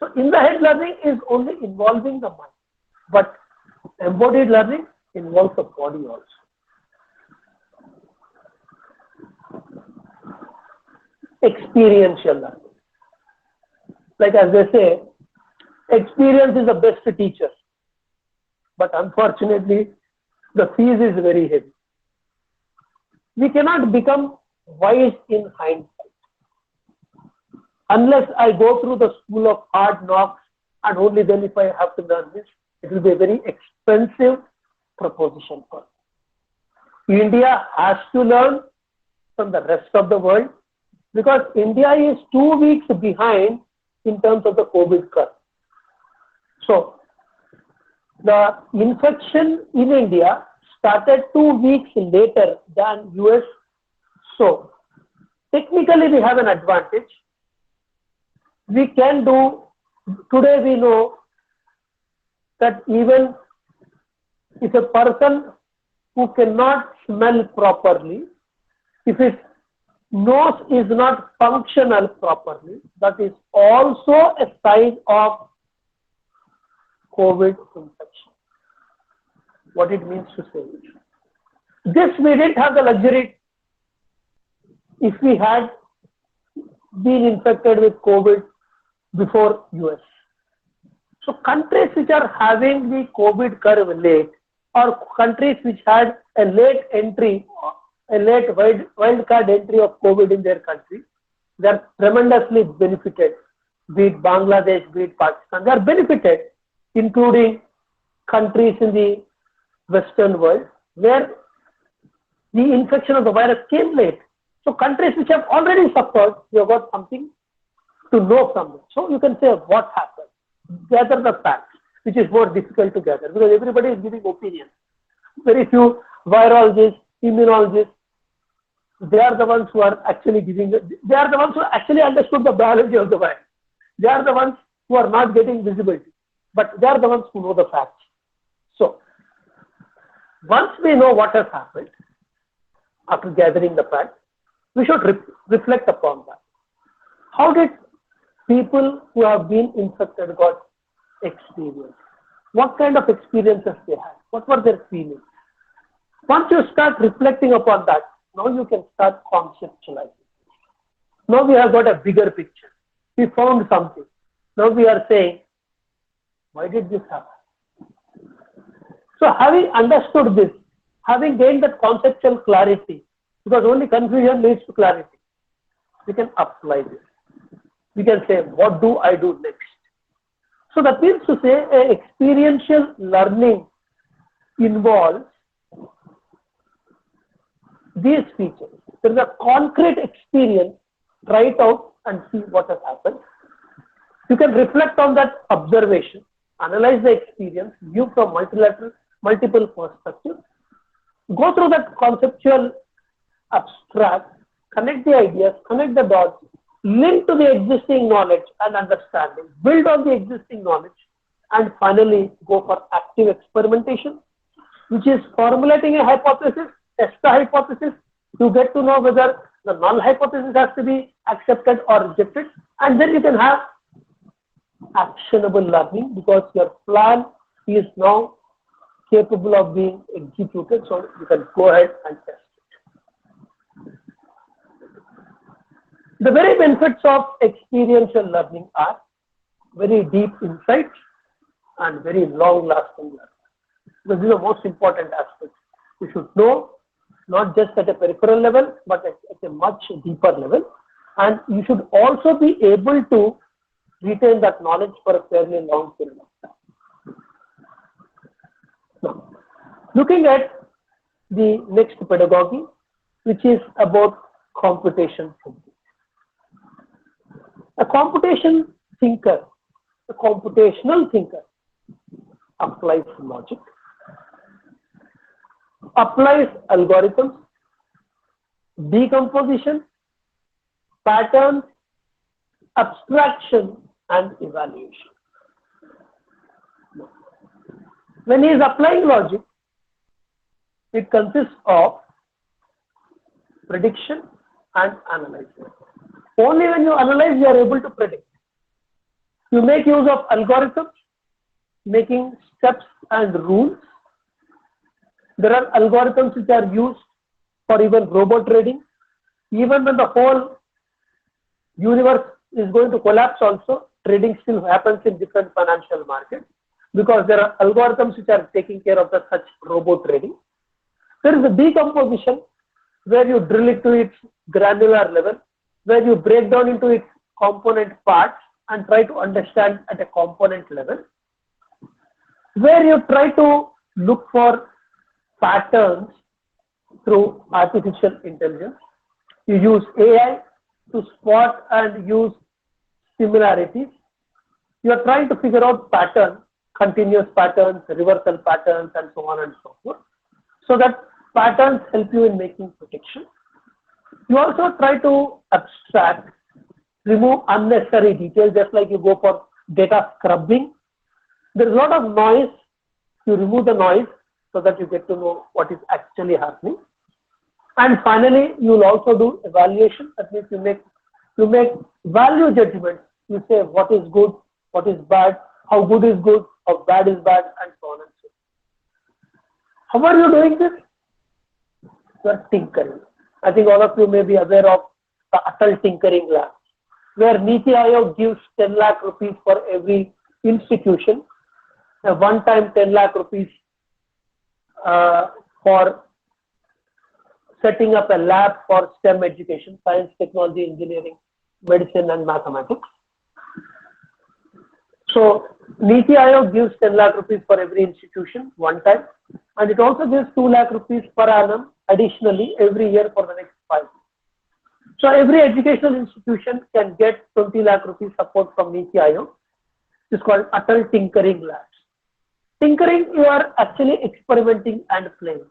So, in-the-head learning is only involving the mind, but embodied learning involves the body also. Experiential learning. Like as they say, experience is the best teacher, but unfortunately, the fees is very heavy. We cannot become wise in hindsight. Unless I go through the school of hard knocks, and only then if I have to learn this, it will be a very expensive proposition for me. India has to learn from the rest of the world, because India is 2 weeks behind in terms of the COVID curve. So, the infection in India started 2 weeks later than US. So, technically we have an advantage. We can do, today we know that even if a person who cannot smell properly, if his nose is not functional properly, that is also a sign of COVID infection. What it means to say. This we didn't have the luxury if we had been infected with COVID before US. So countries which are having the COVID curve late, or countries which had a late entry, a late wild card entry of COVID in their country, they are tremendously benefited. Be it Bangladesh, be it Pakistan, they are benefited, including countries in the Western world where the infection of the virus came late. So countries which have already suffered, we have got something to know from them. So you can say what happened. Gather the facts, which is more difficult to gather because everybody is giving opinions. Very few virologists, immunologists, they are the ones who are actually giving, they are the ones who actually understood the biology of the virus. They are the ones who are not getting visibility, but they are the ones who know the facts. So, once we know what has happened, after gathering the facts, we should reflect upon that. How did people who have been infected got experience? What kind of experiences they had? What were their feelings? Once you start reflecting upon that, now you can start conceptualizing. Now we have got a bigger picture. We found something. Now we are saying, why did this happen? So having understood this, having gained that conceptual clarity, because only confusion leads to clarity, we can apply this. We can say, what do I do next? So that means to say experiential learning involves these features. There is a concrete experience, try it out and see what has happened. You can reflect on that observation, analyze the experience, view from multiple perspectives, go through that conceptual abstract, connect the ideas, connect the dots, link to the existing knowledge and understanding, build on the existing knowledge, and finally go for active experimentation, which is formulating a hypothesis, test the hypothesis, to get to know whether the null hypothesis has to be accepted or rejected, and then you can have actionable learning because your plan is now capable of being executed, so you can go ahead and test it. The very benefits of experiential learning are very deep insights and very long-lasting learning. This is the most important aspect. You should know not just at a peripheral level, but at a much deeper level, and you should also be able to retain that knowledge for a fairly long period of time. Now, looking at the next pedagogy, which is about computation thinking. A computation thinker, a computational thinker, applies logic, applies algorithms, decomposition, patterns, abstraction, and evaluation. When he is applying logic, it consists of prediction and analysis. Only when you analyze, you are able to predict. You make use of algorithms, making steps and rules. There are algorithms which are used for even robot trading. Even when the whole universe is going to collapse also, trading still happens in different financial markets because there are algorithms which are taking care of the such robot trading. There is a decomposition where you drill it to its granular level, where you break down into its component parts and try to understand at a component level, where you try to look for patterns through artificial intelligence. You use AI to spot and use similarities. You are trying to figure out patterns, continuous patterns, reversal patterns, and so on and so forth, so that patterns help you in making prediction. You also try to abstract, remove unnecessary details, just like you go for data scrubbing. There is a lot of noise. You remove the noise so that you get to know what is actually happening. And finally, you will also do evaluation. That means you make value judgments. You say what is good, what is bad, how good is good, how bad is bad, and so on and so forth. How are you doing this? You are tinkering. I think all of you may be aware of the Atal Tinkering Lab, where Niti Aayog gives 10 lakh rupees for every institution, a one-time 10 lakh rupees for setting up a lab for STEM education, science, technology, engineering, medicine, and mathematics. So Niti Aayog gives 10 lakh rupees for every institution one time, and it also gives 2 lakh rupees per annum additionally every year for the next 5 years. So every educational institution can get 20 lakh rupees support from Niti Aayog. It's called Atal Tinkering Labs. Tinkering, you are actually experimenting and playing.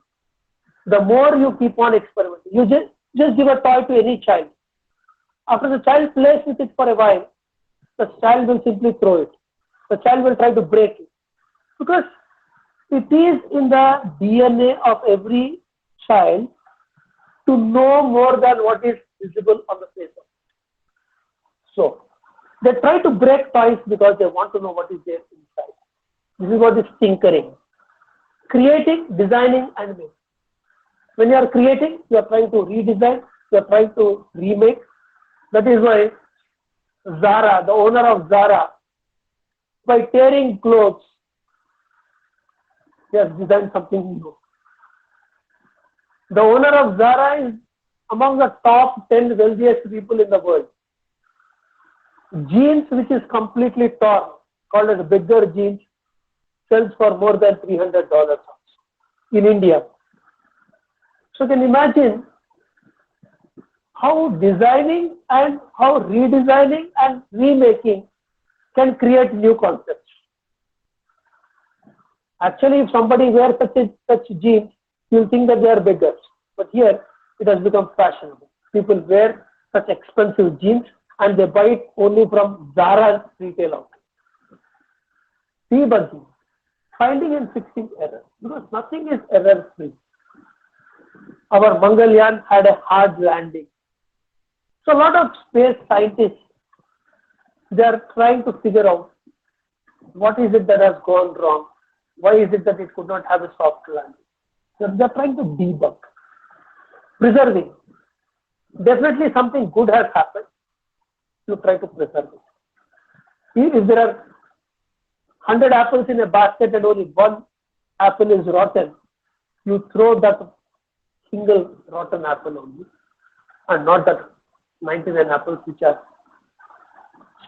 The more you keep on experimenting, you just give a toy to any child. After the child plays with it for a while, the child will simply throw it. The child will try to break it, because it is in the DNA of every child to know more than what is visible on the face of it. So they try to break toys because they want to know what is there inside. This is what is tinkering. Creating, designing, and making. When you are creating, you are trying to redesign, you are trying to remake. That is why Zara, the owner of Zara, by tearing clothes, he has designed something new. The owner of Zara is among the top 10 wealthiest people in the world. Jeans which is completely torn, called as beggar jeans, sells for more than $300 in India. So you can imagine how designing and how redesigning and remaking can create new concepts. Actually, if somebody wears such jeans, you'll think that they are beggars. But here, it has become fashionable. People wear such expensive jeans and they buy it only from Zara's retail outlet. Debugging, finding and fixing errors, because nothing is error-free. Our Mangalyaan had a hard landing. So a lot of space scientists, they are trying to figure out what is it that has gone wrong. Why is it that it could not have a soft landing? So they are trying to debug. Preserving. Definitely something good has happened. You try to preserve it. If there are 100 apples in a basket and only one apple is rotten, you throw that single rotten apple only and not that 99 apples which are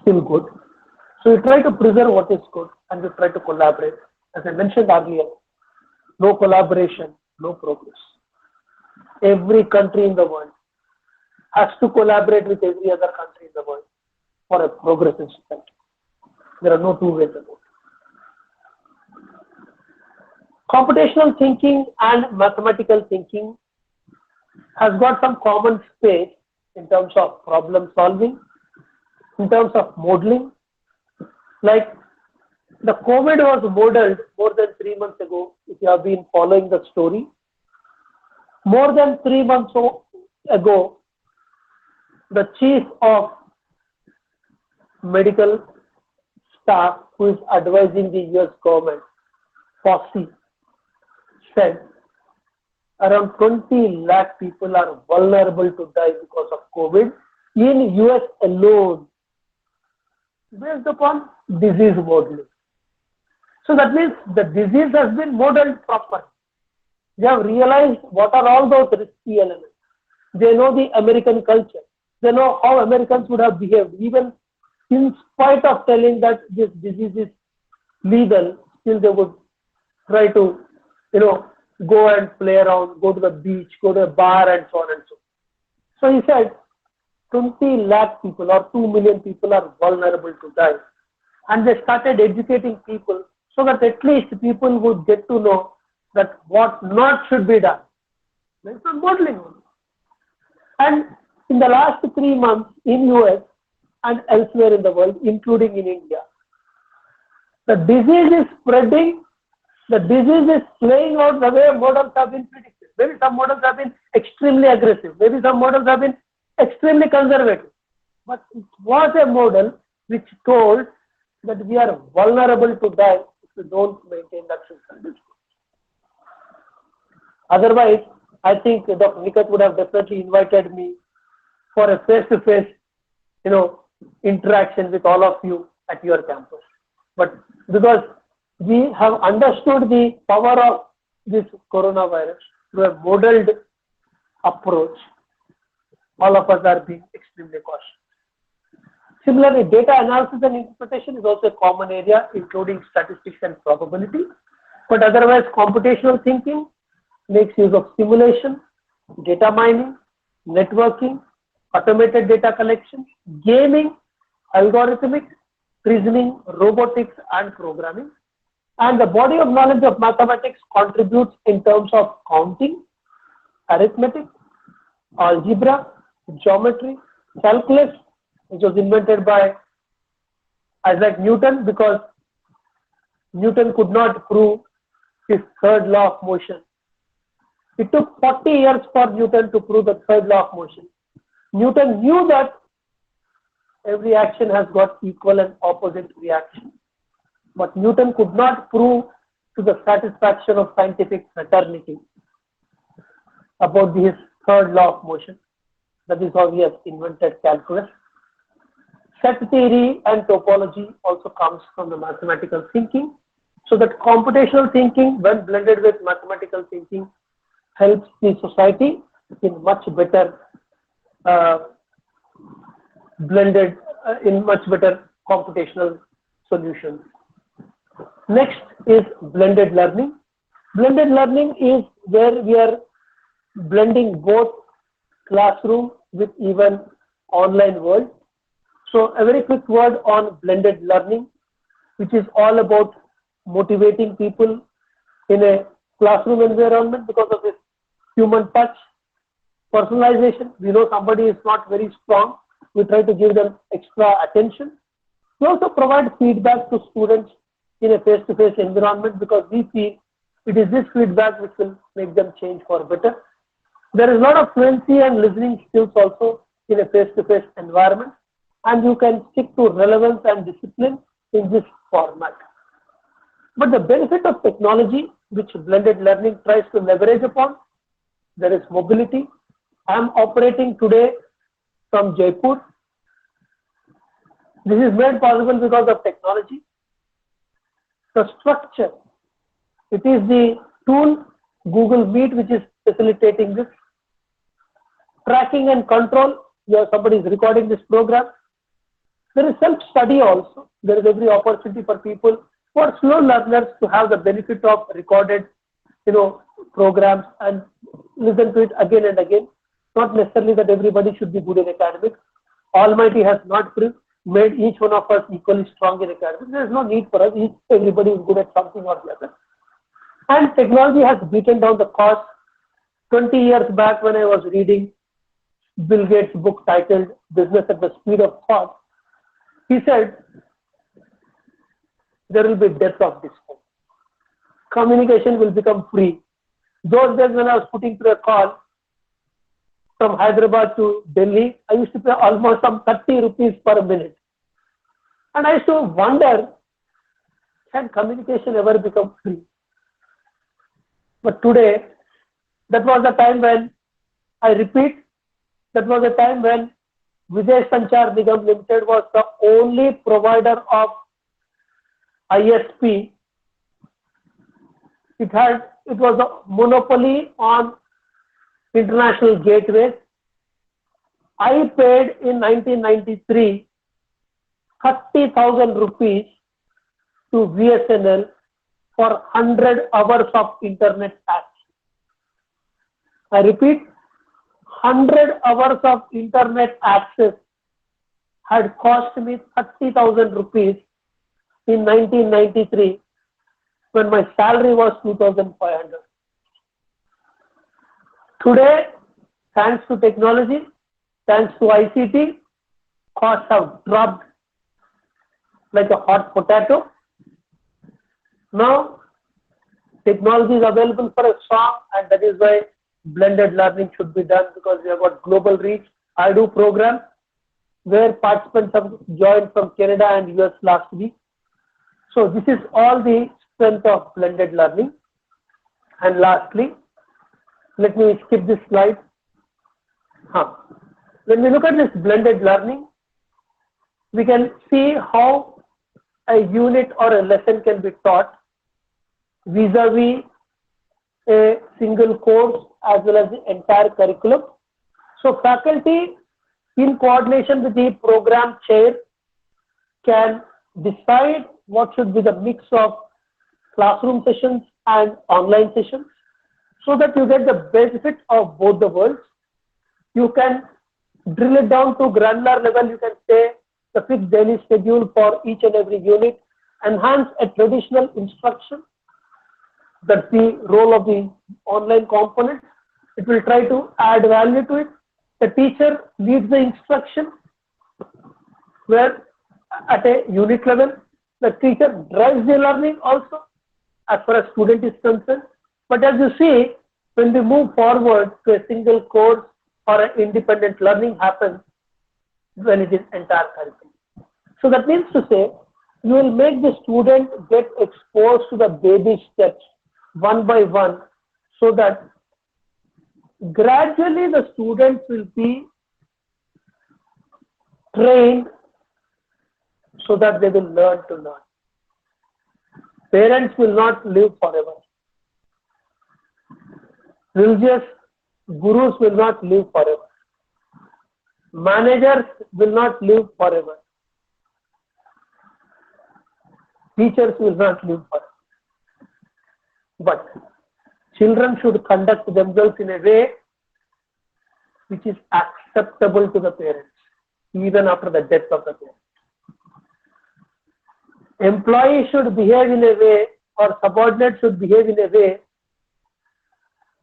still good. So you try to preserve what is good and you try to collaborate. As I mentioned earlier, no collaboration, no progress. Every country in the world has to collaborate with every other country in the world for a progress in society. There are no two ways about it. Computational thinking and mathematical thinking has got some common space in terms of problem solving, in terms of modeling. Like the COVID was modeled more than 3 months ago, if you have been following the story. More than 3 months ago, the chief of medical staff who is advising the US government, Fauci, said around 20 lakh people are vulnerable to die because of COVID in US alone, based upon disease modeling. So that means the disease has been modeled properly. They have realized what are all those risky elements. They know the American culture. They know how Americans would have behaved, even in spite of telling that this disease is lethal, still they would try to, go and play around, go to the beach, go to a bar and so on and so on. So he said 20 lakh people or 2 million people are vulnerable to die. And they started educating people so that at least people would get to know that what not should be done. There's some modeling on it. And in the last 3 months in US and elsewhere in the world, including in India, the disease is spreading, the disease is playing out the way models have been predicted. Maybe some models have been extremely aggressive, maybe some models have been extremely conservative. But it was a model which told that we are vulnerable to die if we don't maintain that system. Otherwise, I think Dr. Nikat would have definitely invited me for a face-to-face, interaction with all of you at your campus. But because we have understood the power of this coronavirus through a modeled approach, all of us are being extremely cautious. Similarly, data analysis and interpretation is also a common area, including statistics and probability. But otherwise, computational thinking makes use of simulation, data mining, networking, automated data collection, gaming, algorithmic, reasoning, robotics, and programming. And the body of knowledge of mathematics contributes in terms of counting, arithmetic, algebra, geometry, calculus, which was invented by Isaac Newton because Newton could not prove his third law of motion. It took 40 years for Newton to prove the third law of motion. Newton knew that every action has got equal and opposite reaction. But Newton could not prove to the satisfaction of scientific fraternity about his third law of motion. That is how he has invented calculus. Set theory and topology also comes from the mathematical thinking. So that computational thinking, when blended with mathematical thinking, helps the society in much better in much better computational solutions. Next is blended learning. Blended learning is where we are blending both classroom with even online world. So a very quick word on blended learning, which is all about motivating people in a classroom environment because of this human touch. Personalization, we know somebody is not very strong, we try to give them extra attention. We also provide feedback to students in a face-to-face environment because we feel it is this feedback which will make them change for better. There is a lot of fluency and listening skills also in a face-to-face environment, and you can stick to relevance and discipline in this format. But the benefit of technology, which blended learning tries to leverage upon, there is mobility. I am operating today from Jaipur. This is made possible because of technology. The structure, it is the tool Google Meet which is facilitating this. Tracking and control, somebody is recording this program. There is self-study also. There is every opportunity for people who are slow learners to have the benefit of recorded, programs and listen to it again and again. Not necessarily that everybody should be good in academics. Almighty has not made each one of us equally strong in academics. There is no need for us. Everybody is good at something or the other. And technology has beaten down the cost. 20 years back when I was reading Bill Gates' book titled Business at the Speed of Thought, he said, there will be death of distance. Communication will become free. Those days when I was putting through a call from Hyderabad to Delhi, I used to pay almost some 30 rupees per minute. And I used to wonder, can communication ever become free? But today, that was the time when, I repeat, that was the time when Vijay Sanchar Nigam Limited was the only provider of ISP. It was a monopoly on international gateways. I paid in 1993 30,000 rupees to VSNL for 100 hours of internet access. I repeat, 100 hours of internet access had cost me 30,000 rupees in 1993 when my salary was 2,500. Today, thanks to technology, thanks to ICT, costs have dropped like a hot potato. Now, technology is available for a song, and that is why blended learning should be done, because we have got global reach. I do programs where participants have joined from Canada and US last week. So this is all the strength of blended learning. And lastly, let me skip this slide. When we look at this blended learning, we can see how a unit or a lesson can be taught vis-a-vis a single course as well as the entire curriculum. So faculty, in coordination with the program chair, can decide what should be the mix of classroom sessions and online sessions, so that you get the benefit of both the worlds. You can drill it down to granular level. You can say the fixed daily schedule for each and every unit, enhance a traditional instruction. That's the role of the online component. It will try to add value to it. The teacher leads the instruction, where at a unit level, the teacher drives the learning also as far as student is concerned. But as you see, when we move forward to a single course or an independent learning happens when it is entire curriculum. So that means to say, you will make the student get exposed to the baby steps one by one, so that gradually the students will be trained so that they will learn to learn. Parents will not live forever. Religious gurus will not live forever. Managers will not live forever. Teachers will not live forever. But children should conduct themselves in a way which is acceptable to the parents, even after the death of the parents. Employees should behave in a way, or subordinates should behave in a way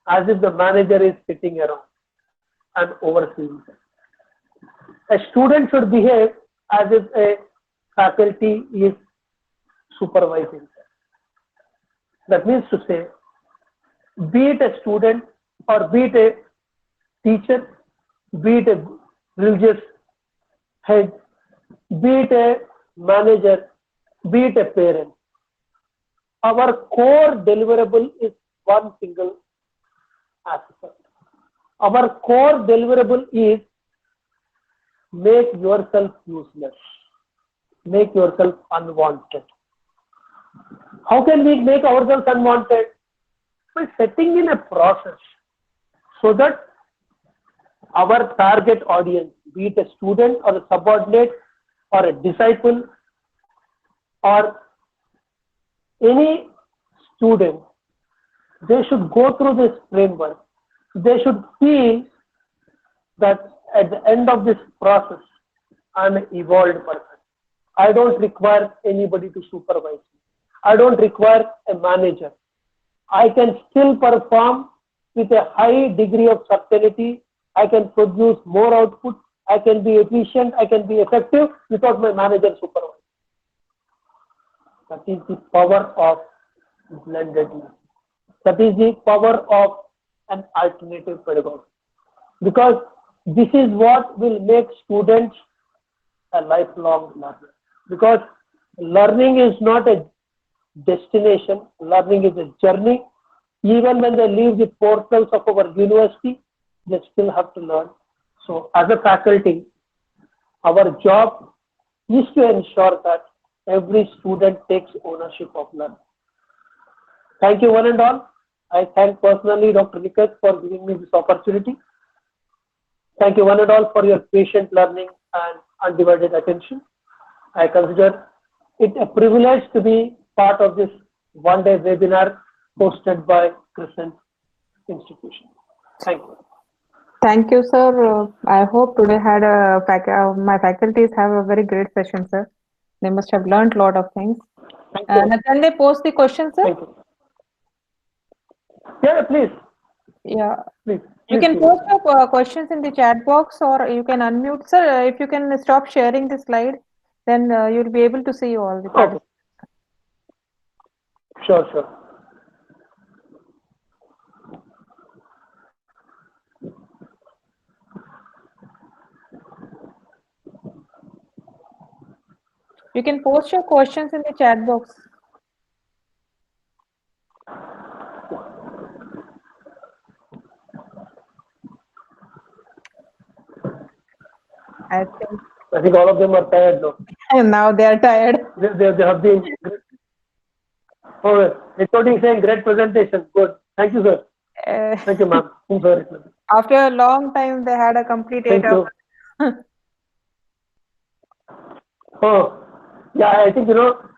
as if the manager is sitting around and overseeing them. A student should behave as if a faculty is supervising them. That means to say, be it a student or be it a teacher, be it a religious head, be it a manager, be it a parent, our core deliverable is one single aspect. Our core deliverable is make yourself useless, make yourself unwanted. How can we make ourselves unwanted? By setting in a process so that our target audience, be it a student or a subordinate or a disciple or any student, they should go through this framework. They should feel that at the end of this process, I'm an evolved person. I don't require anybody to supervise me. I don't require a manager. I can still perform with a high degree of certainty. I can produce more output. I can be efficient. I can be effective without my manager supervising. That is the power of blendedness. That is the power of an alternative pedagogy. Because this is what will make students a lifelong learner. Because learning is not a destination, learning is a journey. Even when they leave the portals of our university, they still have to learn. So as a faculty, our job is to ensure that every student takes ownership of learning. Thank you one and all. I thank personally Dr. Niket for giving me this opportunity. Thank you one and all for your patient learning and undivided attention. I consider it a privilege to be part of this one-day webinar hosted by Crescent Institution. Thank you. Thank you, sir. I hope today had my faculties have a very great session, sir. They must have learned a lot of things. Thank you. Now, can they post the questions, sir? Thank you. Yeah, please. Yeah. Please. You Please, can please. post your questions in the chat box, or you can unmute, sir. If you can stop sharing the slide, then you'll be able to see all the Okay. participants. Sure, sure. You can post your questions in the chat box. I think all of them are tired now. think now they are tired. They have been. Oh, HOD saying great presentation. Good. Thank you, sir. Thank you, ma'am. I'm sorry. After a long time, they had a complete 8 Thank you. hours. Oh, yeah, I think,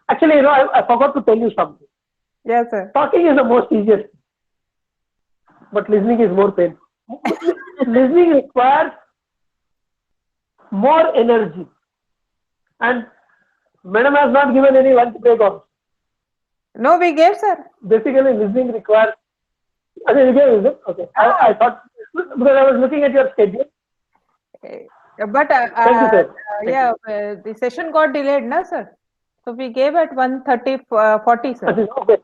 actually, I forgot to tell you something. Yes, sir. Talking is the most easiest, but listening is more painful. Listening requires more energy. And madam has not given any lunch break also. No, we gave, sir. Basically, listening requires. Okay, you gave, is it? Okay. I thought, because I was looking at your schedule. But Thank you, sir. yeah, the session got delayed, na, sir? So we gave at 1:30, 40, sir. Okay.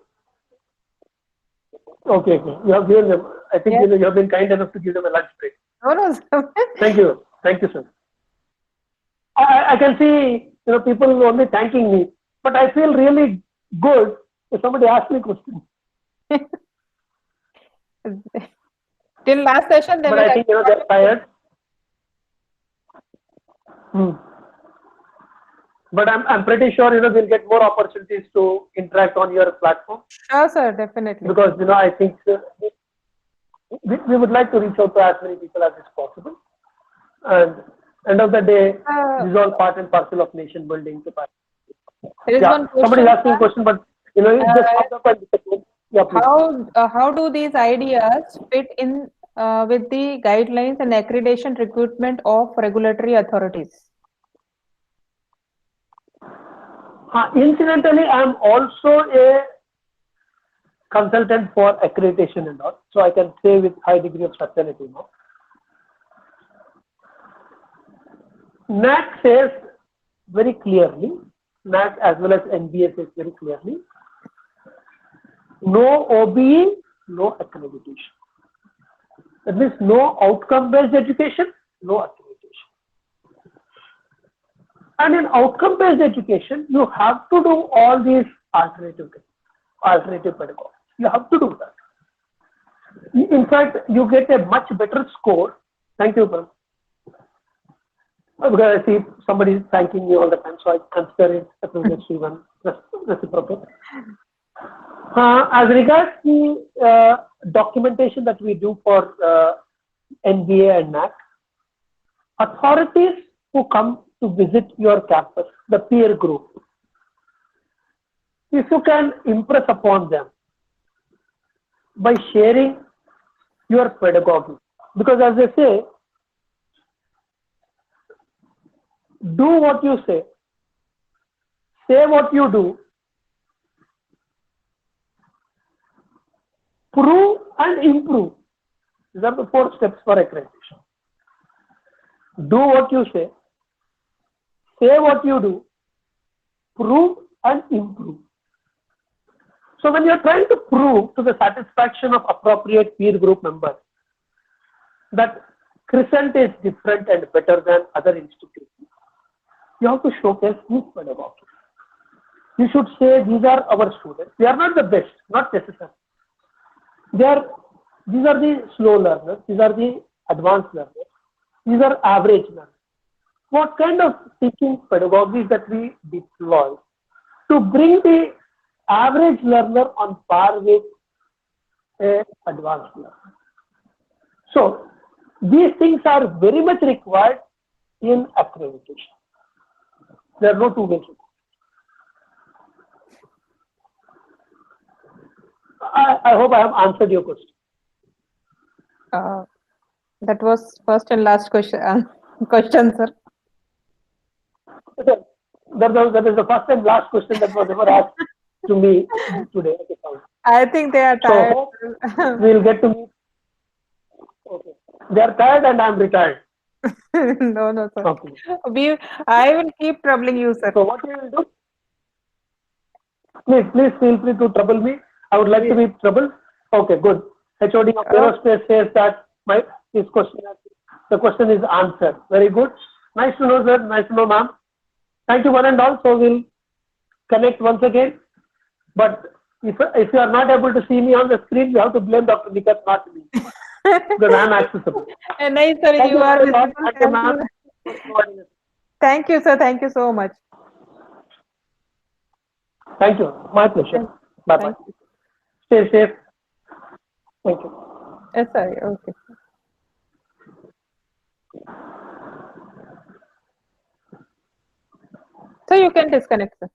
Okay. You have given them. I think Yes. you have been kind enough to give them a lunch break. No, sir. Thank you. Thank you, sir. I can see people only thanking me, but I feel really good if somebody asks me questions. Till last session, they But were I think they're tired. But I'm pretty sure we'll get more opportunities to interact on your platform, Sure, sir, definitely. because I think we would like to reach out to as many people as is possible. And end of the day, this is all part and parcel of nation building. There is Yeah, one somebody question, is asking a question, but it just popped up and disappeared. Yeah, please. how do these ideas fit in with the guidelines and accreditation recruitment of regulatory authorities? Incidentally, I'm also a consultant for accreditation and all, so I can say with high degree of certainty. NAC says very clearly, NAC as well as NBA says very clearly, no OBE, no accreditation. That means no outcome-based education, no accreditation. And in outcome-based education, you have to do all these alternative pedagogy. You have to do that. In fact, you get a much better score. Thank you, ma'am. Because I see somebody thanking me all the time, so I consider it a privilege to even reciprocate. As regards the documentation that we do for NBA and NAC, authorities who come to visit your campus, the peer group, if you can impress upon them by sharing your pedagogy, because as they do what you say what you do, prove and improve. These are the 4 steps for accreditation. Do what you say what you do, prove and improve. So when you're trying to prove to the satisfaction of appropriate peer group members that Crescent is different and better than other institutions, you have to showcase this pedagogy. You should say these are our students. They are not the best, not necessary. These are the slow learners, these are the advanced learners, these are average learners. What kind of teaching pedagogies that we deploy to bring the average learner on par with an advanced learner? So these things are very much required in accreditation. There are no two ways. I hope I have answered your question. That was first and last question, sir. That is the first and last question that was ever asked to me today. I think they are tired. So we'll get to meet. Okay. They are tired and I'm retired. No, sir. Okay. I will keep troubling you, sir. So what we will do? Please feel free to trouble me. I would like to be troubled. Okay, good. HOD of Aerospace says that the question is answered. Very good. Nice to know, sir. Nice to know, ma'am. Thank you, one and all. So we'll connect once again. But if you are not able to see me on the screen, you have to blame Dr. Nikat, not me. Because I am accessible. Nice, sir. You are visible. Thank you, sir. Thank you so much. Thank you. My pleasure. Bye-bye. Stay safe. Thank you. Yes, sir. Okay. So you can disconnect, sir.